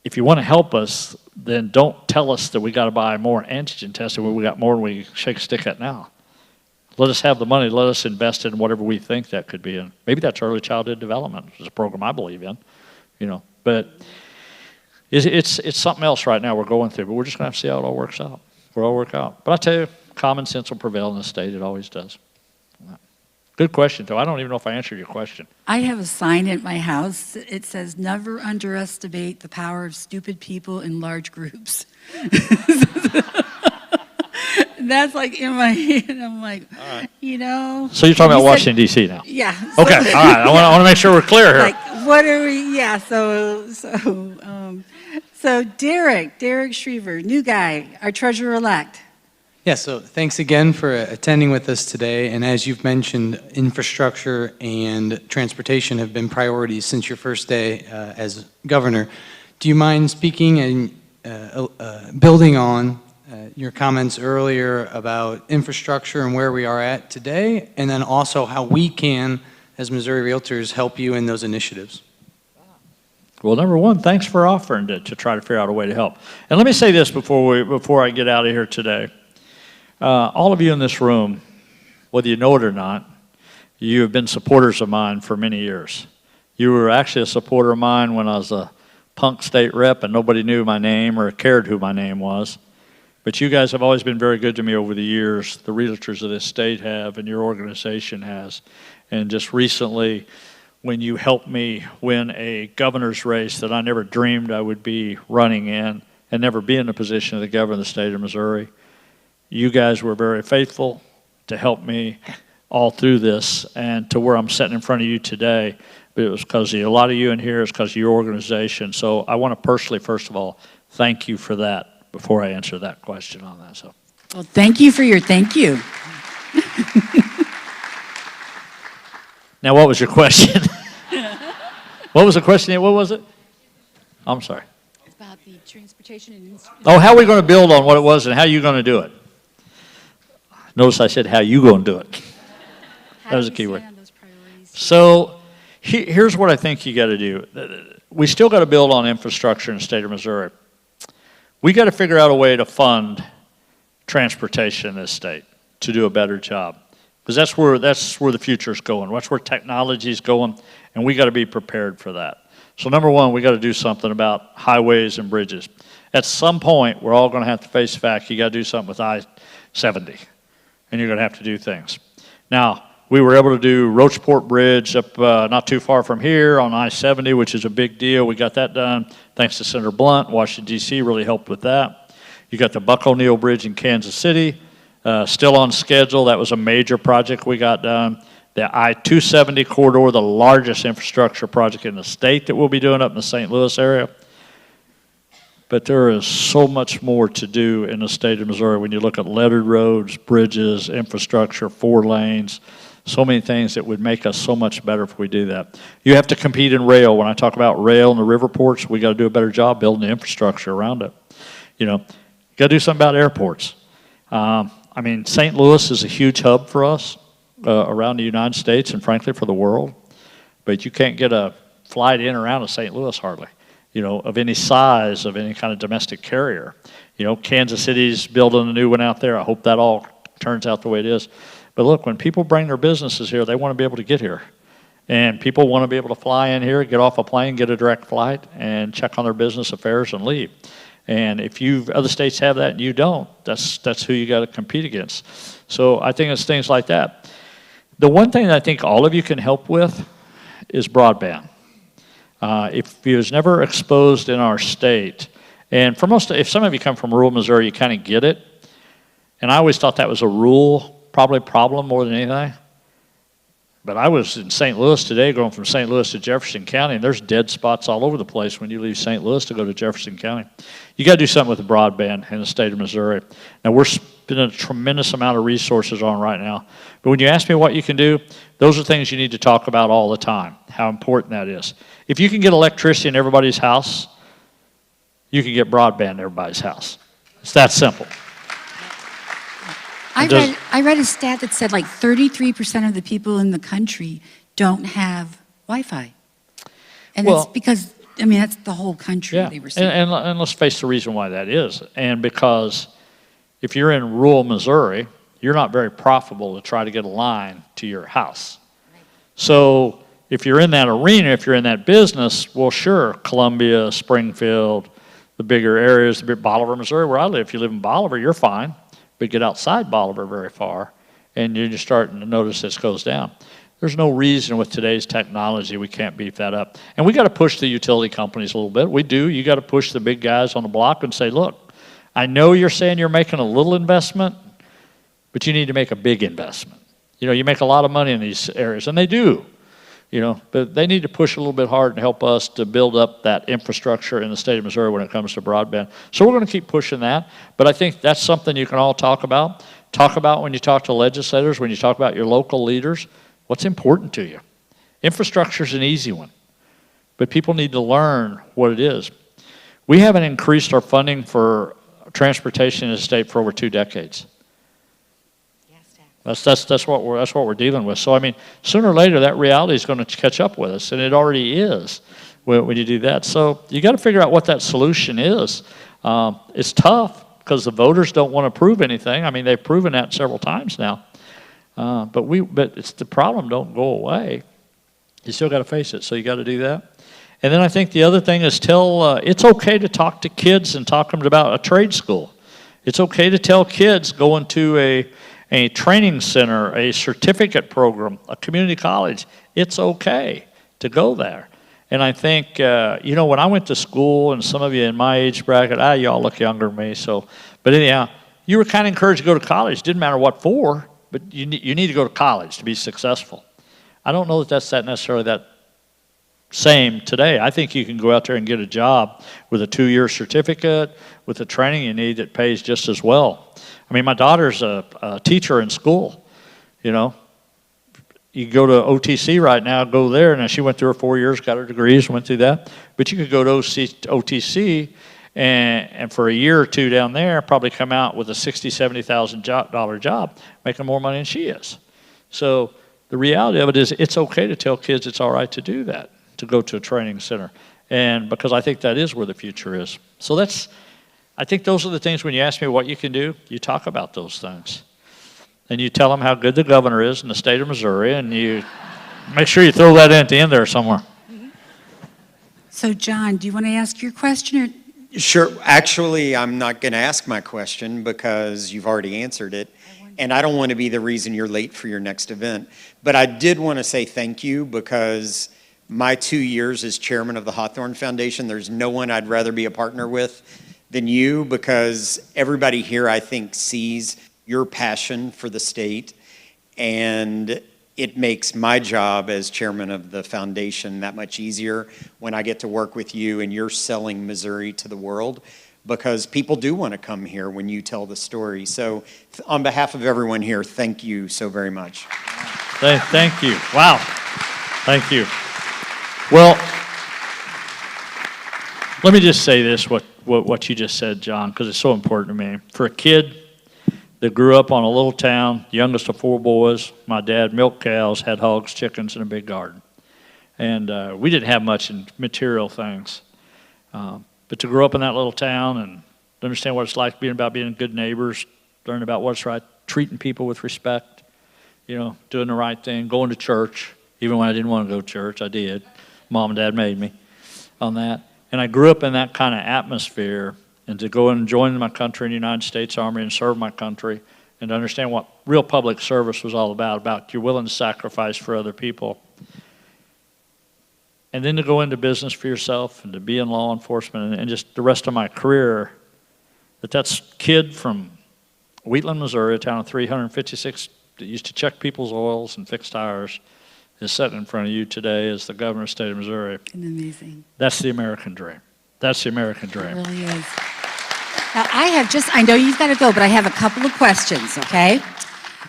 if you want to help us, then don't tell us that we got to buy more antigen tests when we got more than we shake a stick at now. Let us have the money. Let us invest in whatever we think that could be in. Maybe that's early childhood development, which is a program I believe in. You know, but it's something else right now we're going through, but we're just going to have to see how it all works out. We'll all work out. But I tell you, common sense will prevail in the state. It always does. Good question, though. I don't even know if I answered your question. I have a sign at my house. It says, never underestimate the power of stupid people in large groups. That's like in my head. I'm like, right. You know. So you're talking about Washington, D.C. now? Yeah. Okay, all right. I want to make sure we're clear here. Like, what are we, yeah, so Derek Schriever, new guy, our treasurer-elect. Yeah, so thanks again for attending with us today. And as you've mentioned, infrastructure and transportation have been priorities since your first day as governor. Do you mind speaking and building on your comments earlier about infrastructure and where we are at today, and then also how we can, as Missouri Realtors, help you in those initiatives? Well, number one, thanks for offering to try to figure out a way to help. And let me say this before I get out of here today. All of you in this room, whether you know it or not, you have been supporters of mine for many years. You were actually a supporter of mine when I was a punk state rep and nobody knew my name or cared who my name was. But you guys have always been very good to me over the years. The realtors of this state have, and your organization has. And just recently, when you helped me win a governor's race that I never dreamed I would be running in and never be in the position of the governor of the state of Missouri, you guys were very faithful to help me all through this and to where I'm sitting in front of you today. But it was because of a lot of you in here, it's because of your organization. So I want to personally, first of all, thank you for that before I answer that question on that. So, well, thank you for your thank you. Now, what was your question? What was the question? What was it? I'm sorry. It's about the transportation and... Oh, how are we going to build on what it was and how are you going to do it? Notice I said how you going to do it. That was a key word. So here's what I think you got to do. We still got to build on infrastructure in the state of Missouri. We got to figure out a way to fund transportation in this state to do a better job, because that's where the future is going. That's where technology is going, and we got to be prepared for that. So number one, we got to do something about highways and bridges. At some point, we're all going to have to face the fact you got to do something with I-70, and you're going to have to do things. Now, we were able to do Roachport Bridge up not too far from here on I-70, which is a big deal. We got that done thanks to Senator Blunt. Washington, D.C. really helped with that. You got the Buck O'Neill Bridge in Kansas City, still on schedule. That was a major project we got done. The I-270 corridor, the largest infrastructure project in the state that we'll be doing up in the St. Louis area. but there is so much more to do in the state of Missouri when you look at lettered roads, bridges, infrastructure, 4 lanes, so many things that would make us so much better if we do that. You have to compete in rail. When I talk about rail and the river ports, we got to do a better job building the infrastructure around it. You know, you got to do something about airports. I mean, St. Louis is a huge hub for us around the United States and frankly for the world, but you can't get a flight in or out of St. Louis hardly, you know, of any size, of any kind of domestic carrier. You know, Kansas City's building a new one out there. I hope that all turns out the way it is. But look, when people bring their businesses here, they want to be able to get here. And people want to be able to fly in here, get off a plane, get a direct flight, and check on their business affairs and leave. And if other states have that and you don't, that's who you got to compete against. So I think it's things like that. The one thing that I think all of you can help with is broadband. If you was never exposed in our state, and for most, if some of you come from rural Missouri, you kind of get it. And I always thought that was a rural probably problem more than anything. But I was in St. Louis today, going from St. Louis to Jefferson County, and there's dead spots all over the place when you leave St. Louis to go to Jefferson County. You got to do something with the broadband in the state of Missouri. Now, we're spending a tremendous amount of resources on right now. But when you ask me what you can do, those are things you need to talk about all the time, how important that is. If you can get electricity in everybody's house, you can get broadband in everybody's house. It's that simple. I read a stat that said like 33% of the people in the country don't have Wi-Fi. And Well, it's because, I mean, that's the whole country, Yeah, they were saying. and let's face the reason why that is. And because if you're in rural Missouri, you're not very profitable to try to get a line to your house. So if you're in that arena, if you're in that business, well, sure, Columbia, Springfield, the bigger areas, Bolivar, Missouri, where I live, if you live in Bolivar, you're fine. But get outside Bolivar very far, and you're just starting to notice this goes down. There's no reason with today's technology we can't beef that up. And we got to push the utility companies a little bit. We do. You got to push the big guys on the block and say, look, I know you're saying you're making a little investment, but you need to make a big investment. You know, you make a lot of money in these areas, and they do. You know, but they need to push a little bit hard and help us to build up that infrastructure in the state of Missouri when it comes to broadband. So we're going to keep pushing that. But I think that's something you can all talk about. Talk about when you talk to legislators, when you talk about your local leaders, what's important to you. Infrastructure is an easy one, but people need to learn what it is. We haven't increased our funding for transportation in the state for over 2 decades. That's what we're dealing with. So I mean, sooner or later that reality is going to catch up with us, and it already is when you do that. So you got to figure out what that solution is. It's tough because the voters don't want to prove anything. I mean, they've proven that several times now. But it's the problem don't go away. You still got to face it. So you got to do that. And then I think the other thing is it's okay to talk to kids and talk to them about a trade school. It's okay to tell kids going to a training center, a certificate program, a community college. It's okay to go there. And I think, you know, when I went to school, and some of you in my age bracket, y'all look younger than me, but anyhow, you were kind of encouraged to go to college. Didn't matter what for, but you need to go to college to be successful. I don't know that that's necessarily that same today. I think you can go out there and get a job with a 2-year certificate, with the training you need that pays just as well. I mean, my daughter's a teacher in school, you know. You go to OTC right now, go there, and she went through her 4 years, got her degrees, went through that. But you could go to OTC and for a year or two down there, probably come out with a $60,000, $70,000 job, making more money than she is. So the reality of it is it's okay to tell kids it's all right to do that, to go to a training center. And because I think that is where the future is. So I think those are the things when you ask me what you can do, you talk about those things. And you tell them how good the governor is in the state of Missouri, and you make sure you throw that in at the end there somewhere. So John, do you want to ask your question? Or? Sure. Actually, I'm not going to ask my question because you've already answered it. And I don't want to be the reason you're late for your next event. But I did want to say thank you because my 2 years as chairman of the Hawthorne Foundation, there's no one I'd rather be a partner with than you, because everybody here, I think, sees your passion for the state. And it makes my job as chairman of the foundation that much easier when I get to work with you and you're selling Missouri to the world, because people do want to come here when you tell the story. So on behalf of everyone here, thank you so very much. Thank you. Wow. Thank you. Well, let me just say this, what you just said, John, because it's so important to me. For a kid that grew up on a little town, youngest of 4 boys, my dad milked cows, had hogs, chickens, and a big garden. And we didn't have much in material things. But to grow up in that little town and understand what it's like being good neighbors, learn about what's right, treating people with respect, doing the right thing, going to church, even when I didn't want to go to church, I did. Mom and Dad made me on that. And I grew up in that kind of atmosphere, and to go and join my country in the United States Army and serve my country and to understand what real public service was all about you're willing to sacrifice for other people. And then to go into business for yourself and to be in law enforcement and just the rest of my career, that's kid from Wheatland, Missouri, a town of 356 that used to check people's oils and fix tires, is sitting in front of you today as the governor of the state of Missouri. Amazing. That's the American dream. That's the American dream. It really is. Now, I know you've got to go, but I have a couple of questions, okay? All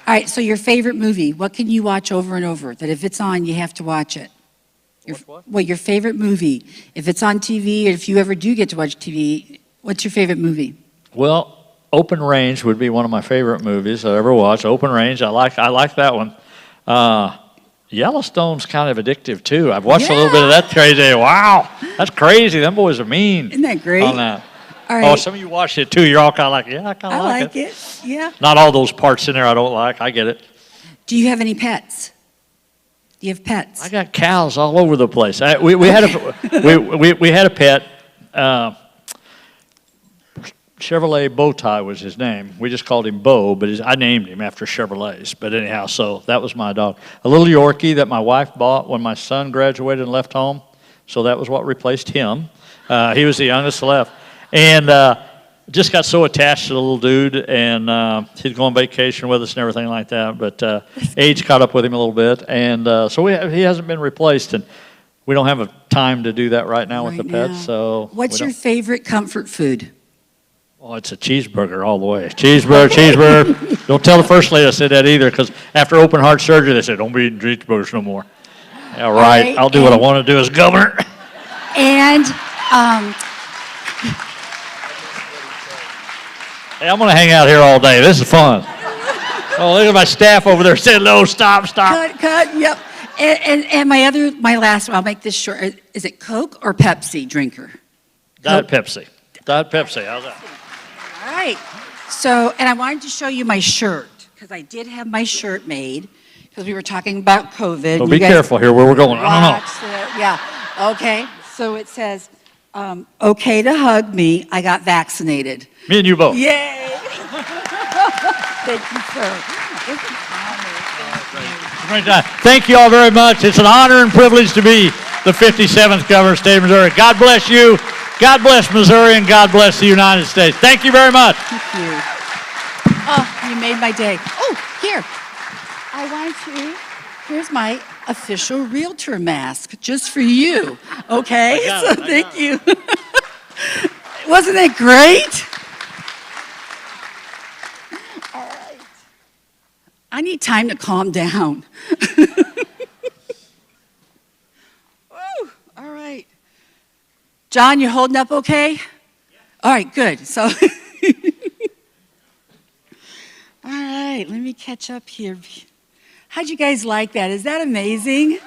right, so your favorite movie, what can you watch over and over? That if it's on, you have to watch it. Well, your favorite movie. If it's on TV, or if you ever do get to watch TV, what's your favorite movie? Well, Open Range would be one of my favorite movies I ever watched. Open Range, I like that one. Yellowstone's kind of addictive too. I've watched a little bit of that crazy. Wow, that's crazy. Them boys are mean. Isn't that great? On that. All right. Oh, some of you watched it too. You're all kind of like, yeah, I kind of like it. I like it. Yeah. Not all those parts in there I don't like. I get it. Do you have any pets? Do you have pets? I got cows all over the place. We had a pet. Chevrolet Bowtie was his name. We just called him Bo, but I named him after Chevrolets. But anyhow, so that was my dog. A little Yorkie that my wife bought when my son graduated and left home. So that was what replaced him. He was the youngest left. And just got so attached to the little dude, and he'd go on vacation with us and everything like that. But age caught up with him a little bit. And so he hasn't been replaced. And we don't have a time to do that right now with the pets. So what's your favorite comfort food? Oh, it's a cheeseburger all the way. Cheeseburger. Don't tell the first lady I said that either, because after open heart surgery, they said, don't be eating cheeseburgers no more. All right, I'll do what I want to do as governor. And hey, I'm going to hang out here all day. This is fun. Oh, look at my staff over there saying, no, stop. Cut, yep. And my last one, I'll make this short. Is it Coke or Pepsi drinker? Diet Pepsi. How's that? All right. So, and I wanted to show you my shirt, because I did have my shirt made, because we were talking about COVID. So be careful here where we're going. I don't know. Yeah. Okay. So it says, okay to hug me. I got vaccinated. Me and you both. Yay. Thank you, sir. This is Great time. Thank you all very much. It's an honor and privilege to be the 57th governor of the state of Missouri. God bless you. God bless Missouri, and God bless the United States. Thank you very much. Thank you. Oh, you made my day. Oh, here. Here's my official realtor mask, just for you. Okay? Thank you. Wasn't that great? All right. I need time to calm down. Woo, all right. John, you holding up okay? All right, good. So, all right, let me catch up here. How'd you guys like that? Is that amazing?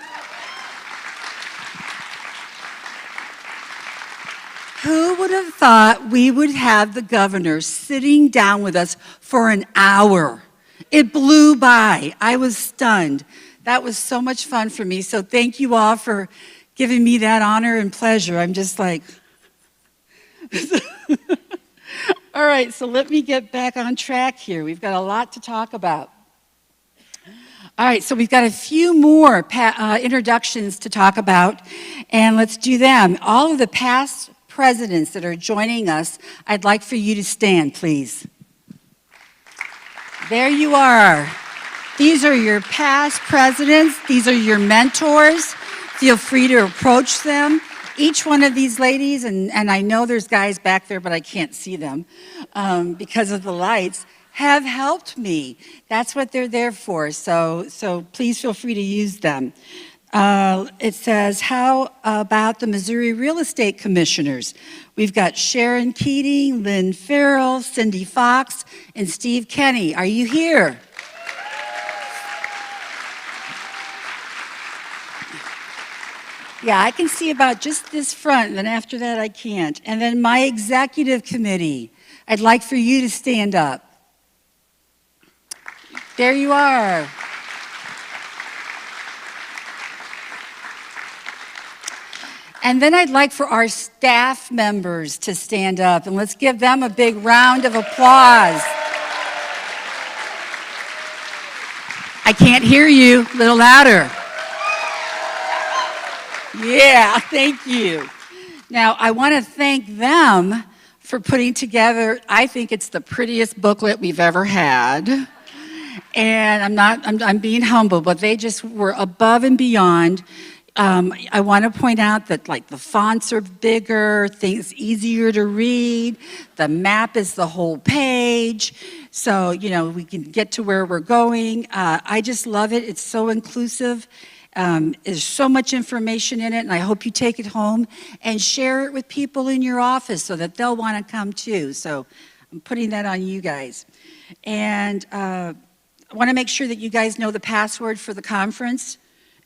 Who would have thought we would have the governor sitting down with us for an hour? It blew by. I was stunned. That was so much fun for me. So thank you all for giving me that honor and pleasure. I'm just like, all right, so let me get back on track here. We've got a lot to talk about. All right, so we've got a few more introductions to talk about, and let's do them. All of the past presidents that are joining us, I'd like for you to stand, please. There you are. These are your past presidents. These are your mentors. Feel free to approach them. Each one of these ladies, and I know there's guys back there, but I can't see them because of the lights, have helped me. That's what they're there for. So please feel free to use them. It says, how about the Missouri Real Estate Commissioners? We've got Sharon Keating, Lynn Farrell, Cindy Fox, and Steve Kenny. Are you here? Yeah, I can see about just this front, and then after that I can't. And then my executive committee, I'd like for you to stand up. There you are. And then I'd like for our staff members to stand up, and let's give them a big round of applause. I can't hear you. A little louder. Yeah, thank you. Now, I want to thank them for putting together, I think it's the prettiest booklet we've ever had. And I'm being humble, but they just were above and beyond. I want to point out that like the fonts are bigger, things easier to read, the map is the whole page, so we can get to where we're going. I just love it. It's so inclusive. There's so much information in it, and I hope you take it home and share it with people in your office so that they'll want to come too. So I'm putting that on you guys. And I want to make sure that you guys know the password for the conference,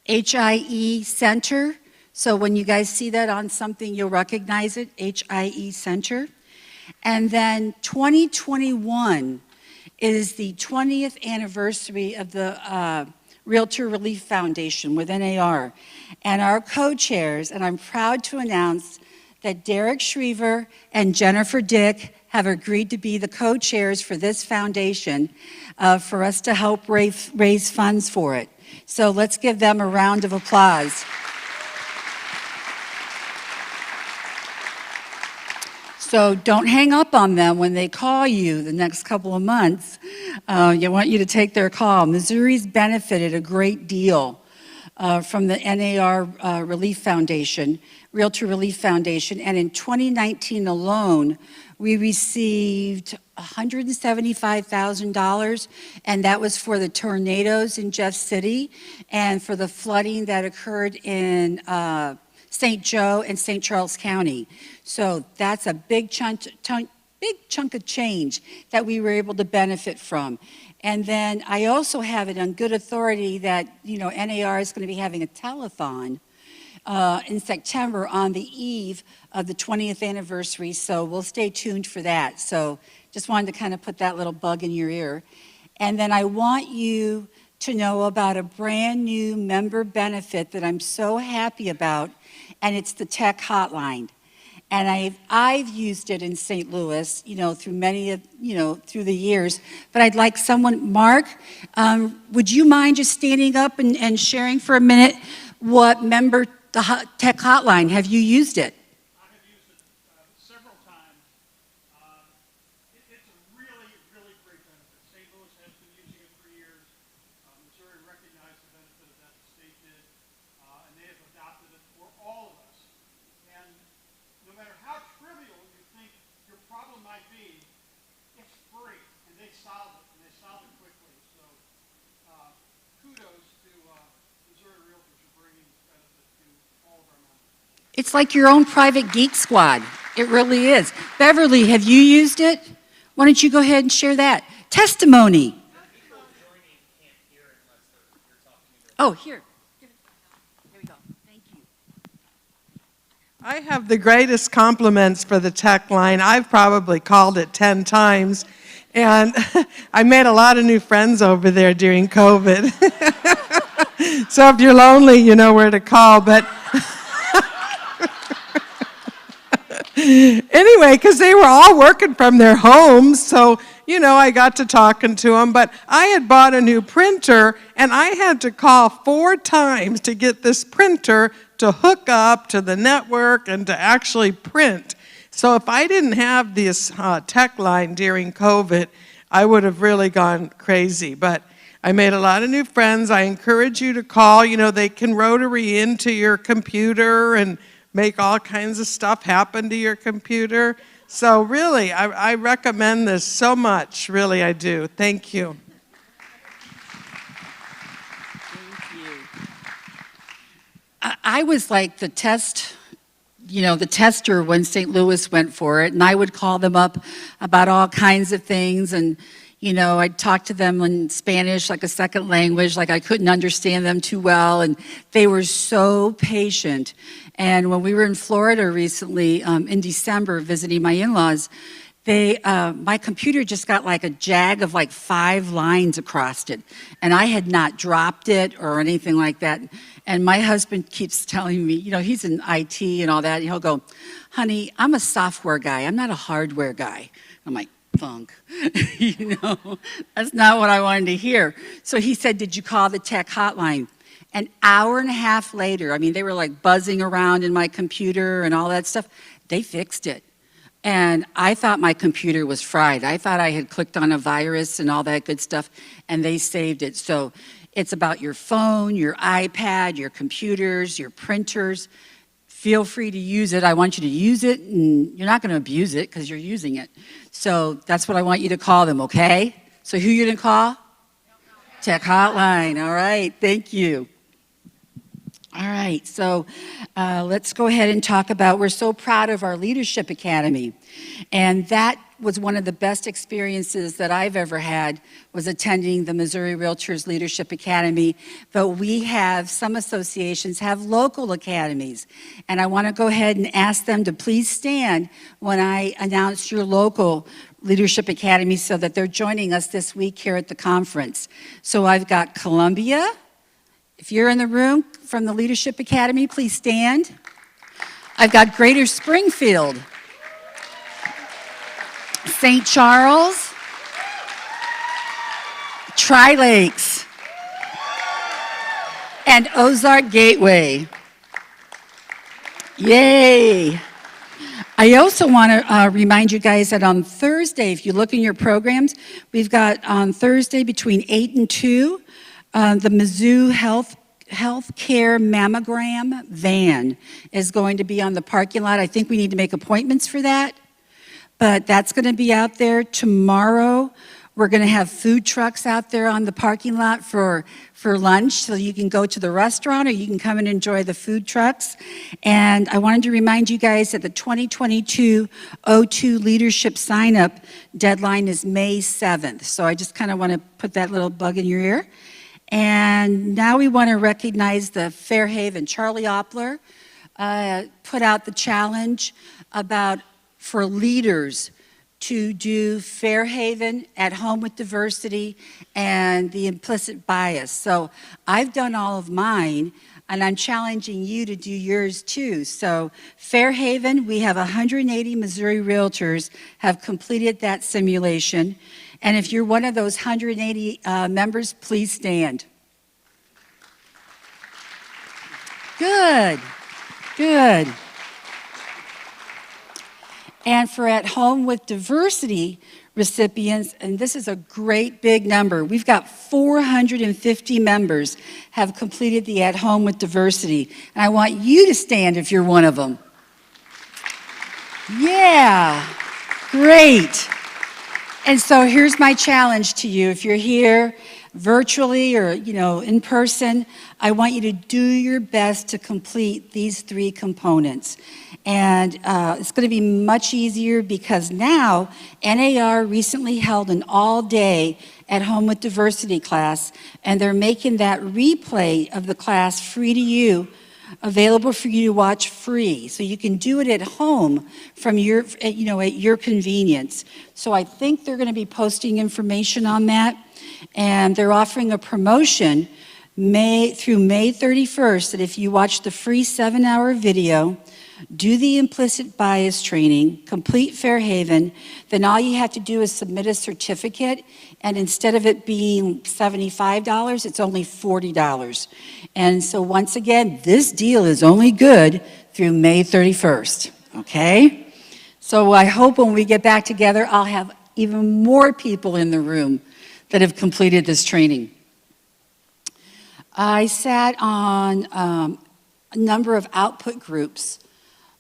HIE Center. So when you guys see that on something, you'll recognize it, HIE Center. And then 2021 is the 20th anniversary of the Realtor Relief Foundation with NAR. And our co-chairs, and I'm proud to announce that Derek Schriever and Jennifer Dick have agreed to be the co-chairs for this foundation for us to help raise funds for it. So let's give them a round of applause. So don't hang up on them when they call you the next couple of months. I want you to take their call. Missouri's benefited a great deal from the NAR Relief Foundation, Realtor Relief Foundation, and in 2019 alone, we received $175,000, and that was for the tornadoes in Jeff City and for the flooding that occurred in St. Joe and St. Charles County. So that's a big chunk of change that we were able to benefit from. And then I also have it on good authority that NAR is going to be having a telethon in September on the eve of the 20th anniversary, so we'll stay tuned for that. So just wanted to kind of put that little bug in your ear. And then I want you to know about a brand new member benefit that I'm so happy about, and it's the tech hotline. And I've used it in St. Louis, through many of, through the years. But I'd like someone, Mark, would you mind just standing up and sharing for a minute what member the tech hotline? Have you used it? I have used it several times. It's a really, really great benefit. St. Louis has been using it for years. Missouri recognized the benefit of that, the state did, and they have adopted it for all of us. And no matter how trivial you think your problem might be, it's free, and they solve it, and they solve it quickly. So kudos to Missouri Realtors for bringing this benefit to all of our members. It's like your own private geek squad. It really is. Beverly, have you used it? Why don't you go ahead and share that? Testimony. Oh, here. Here we go. Thank you. I have the greatest compliments for the tech line. I've probably called it 10 times, and I made a lot of new friends over there during COVID. So if you're lonely, you know where to call. But anyway, because they were all working from their homes, so I got to talking to them. But I had bought a new printer, and I had to call 4 times to get this printer to hook up to the network and to actually print. So if I didn't have this tech line during COVID, I would have really gone crazy. But I made a lot of new friends. I encourage you to call. You know, they can rotary into your computer and make all kinds of stuff happen to your computer. So really, I recommend this so much. Really, I do. Thank you. I was like the tester when St. Louis went for it, and I would call them up about all kinds of things, and I'd talk to them in Spanish like a second language, like I couldn't understand them too well, and they were so patient. And when we were in Florida recently, in December, visiting my in-laws, my computer just got like a jag of like 5 lines across it, and I had not dropped it or anything like that. And my husband keeps telling me, he's in IT and all that, and he'll go, honey, I'm a software guy, I'm not a hardware guy. I'm like, funk. That's not what I wanted to hear. So he said, did you call the tech hotline? An hour and a half later, they were like buzzing around in my computer and all that stuff. They fixed it. And I thought my computer was fried. I thought I had clicked on a virus and all that good stuff, and they saved it. So it's about your phone, your iPad, your computers, your printers. Feel free to use it. I want you to use it, and you're not going to abuse it because you're using it. So that's what I want you to call them, okay? So who you going to call? Tech Hotline. All right. Thank you. All right, so let's go ahead and talk about, we're so proud of our Leadership Academy. And that was one of the best experiences that I've ever had, was attending the Missouri Realtors Leadership Academy. But we have, some associations have local academies. And I want to go ahead and ask them to please stand when I announce your local Leadership Academy so that they're joining us this week here at the conference. So I've got Columbia. If you're in the room from the Leadership Academy, please stand. I've got Greater Springfield, St. Charles, Tri-Lakes, and Ozark Gateway. Yay! I also want to remind you guys that on Thursday, if you look in your programs, we've got on Thursday between 8 and 2, the Mizzou Healthcare Mammogram van is going to be on the parking lot. I think we need to make appointments for that, but that's going to be out there tomorrow. We're going to have food trucks out there on the parking lot for lunch, so you can go to the restaurant or you can come and enjoy the food trucks. And I wanted to remind you guys that the 2022 O2 Leadership sign-up deadline is May 7th. So I just kind of want to put that little bug in your ear. And now we want to recognize the Fairhaven. Charlie Oppler put out the challenge for leaders to do Fairhaven, At Home with Diversity, and the implicit bias. So I've done all of mine, and I'm challenging you to do yours too. So Fairhaven, we have 180 Missouri Realtors have completed that simulation. And if you're one of those 180 members, please stand. Good, good. And for At Home with Diversity recipients, and this is a great big number, we've got 450 members have completed the At Home with Diversity. And I want you to stand if you're one of them. Yeah, great. And so here's my challenge to you. If you're here virtually or, in person, I want you to do your best to complete these 3 components. And it's going to be much easier because now NAR recently held an all-day At Home with Diversity class, and they're making that replay of the class free to you, available for you to watch free. So you can do it at home from at your convenience. So I think they're going to be posting information on that, and they're offering a promotion through May 31st that if you watch the free 7-hour video, do the implicit bias training, complete Fairhaven, then all you have to do is submit a certificate, and instead of it being $75, it's only $40. And so once again, this deal is only good through May 31st, okay? So I hope when we get back together, I'll have even more people in the room that have completed this training. I sat on a number of output groups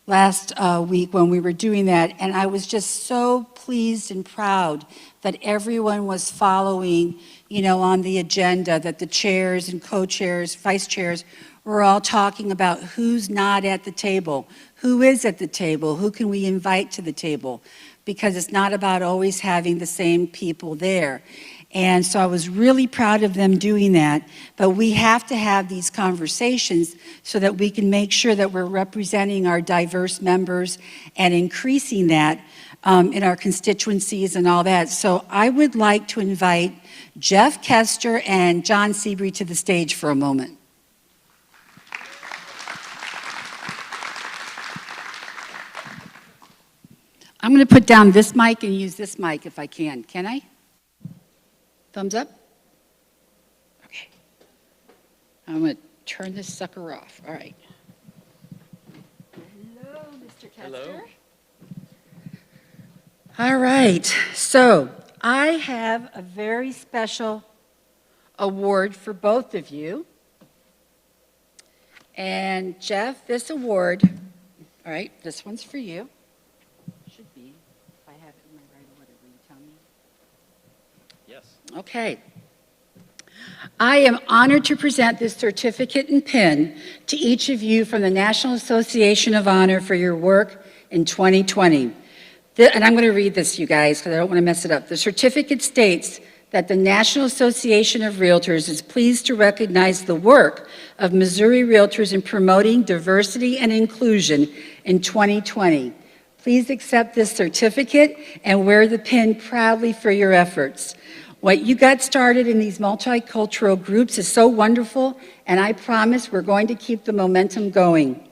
last week when we were doing that, and I was just so pleased and proud that everyone was following, on the agenda, that the chairs and co-chairs, vice chairs, were all talking about who's not at the table, who is at the table, who can we invite to the table, because it's not about always having the same people there. And so I was really proud of them doing that, but we have to have these conversations so that we can make sure that we're representing our diverse members and increasing that in our constituencies and all that. So I would like to invite Jeff Kester and John Seabury to the stage for a moment. I'm going to put down this mic and use this mic if I can. Can I? Thumbs up? Okay. I'm going to turn this sucker off. All right. Hello, Mr. Kester. Hello. All right. So I have a very special award for both of you. And Jeff, this award, all right, this one's for you. Should be, if I have it in my right order, will you tell me? Yes. Okay. I am honored to present this certificate and pin to each of you from the National Association of Honor for your work in 2020. And I'm going to read this, you guys, because I don't want to mess it up. The certificate states that the National Association of Realtors is pleased to recognize the work of Missouri Realtors in promoting diversity and inclusion in 2020. Please accept this certificate and wear the pin proudly for your efforts. What you got started in these multicultural groups is so wonderful, and I promise we're going to keep the momentum going.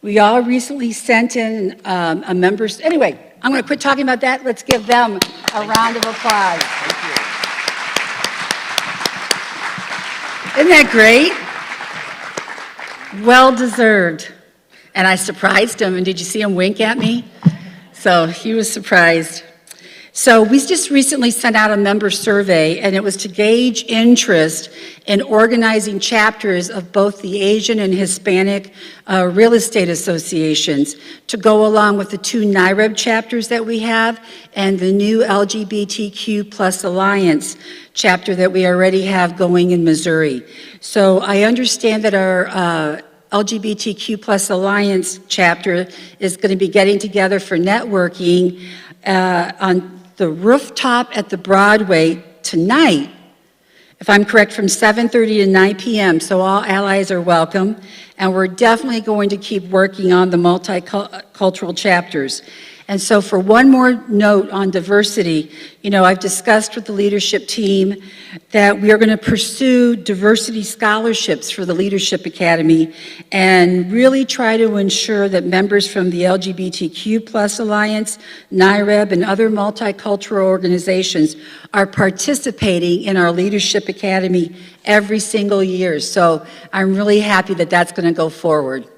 We all recently sent in a member's, anyway, I'm going to quit talking about that. Let's give them a round of applause. Isn't that great? Well deserved. And I surprised him, and did you see him wink at me? So he was surprised. So we just recently sent out a member survey, and it was to gauge interest in organizing chapters of both the Asian and Hispanic real estate associations to go along with the 2 NIREB chapters that we have and the new LGBTQ plus Alliance chapter that we already have going in Missouri. So I understand that our LGBTQ plus Alliance chapter is going to be getting together for networking on the rooftop at the Broadway tonight, if I'm correct, from 7:30 to 9 p.m., so all allies are welcome, and we're definitely going to keep working on the multicultural chapters. And so for one more note on diversity, I've discussed with the leadership team that we are going to pursue diversity scholarships for the Leadership Academy and really try to ensure that members from the LGBTQ plus Alliance, NIREB, and other multicultural organizations are participating in our Leadership Academy every single year. So I'm really happy that that's going to go forward.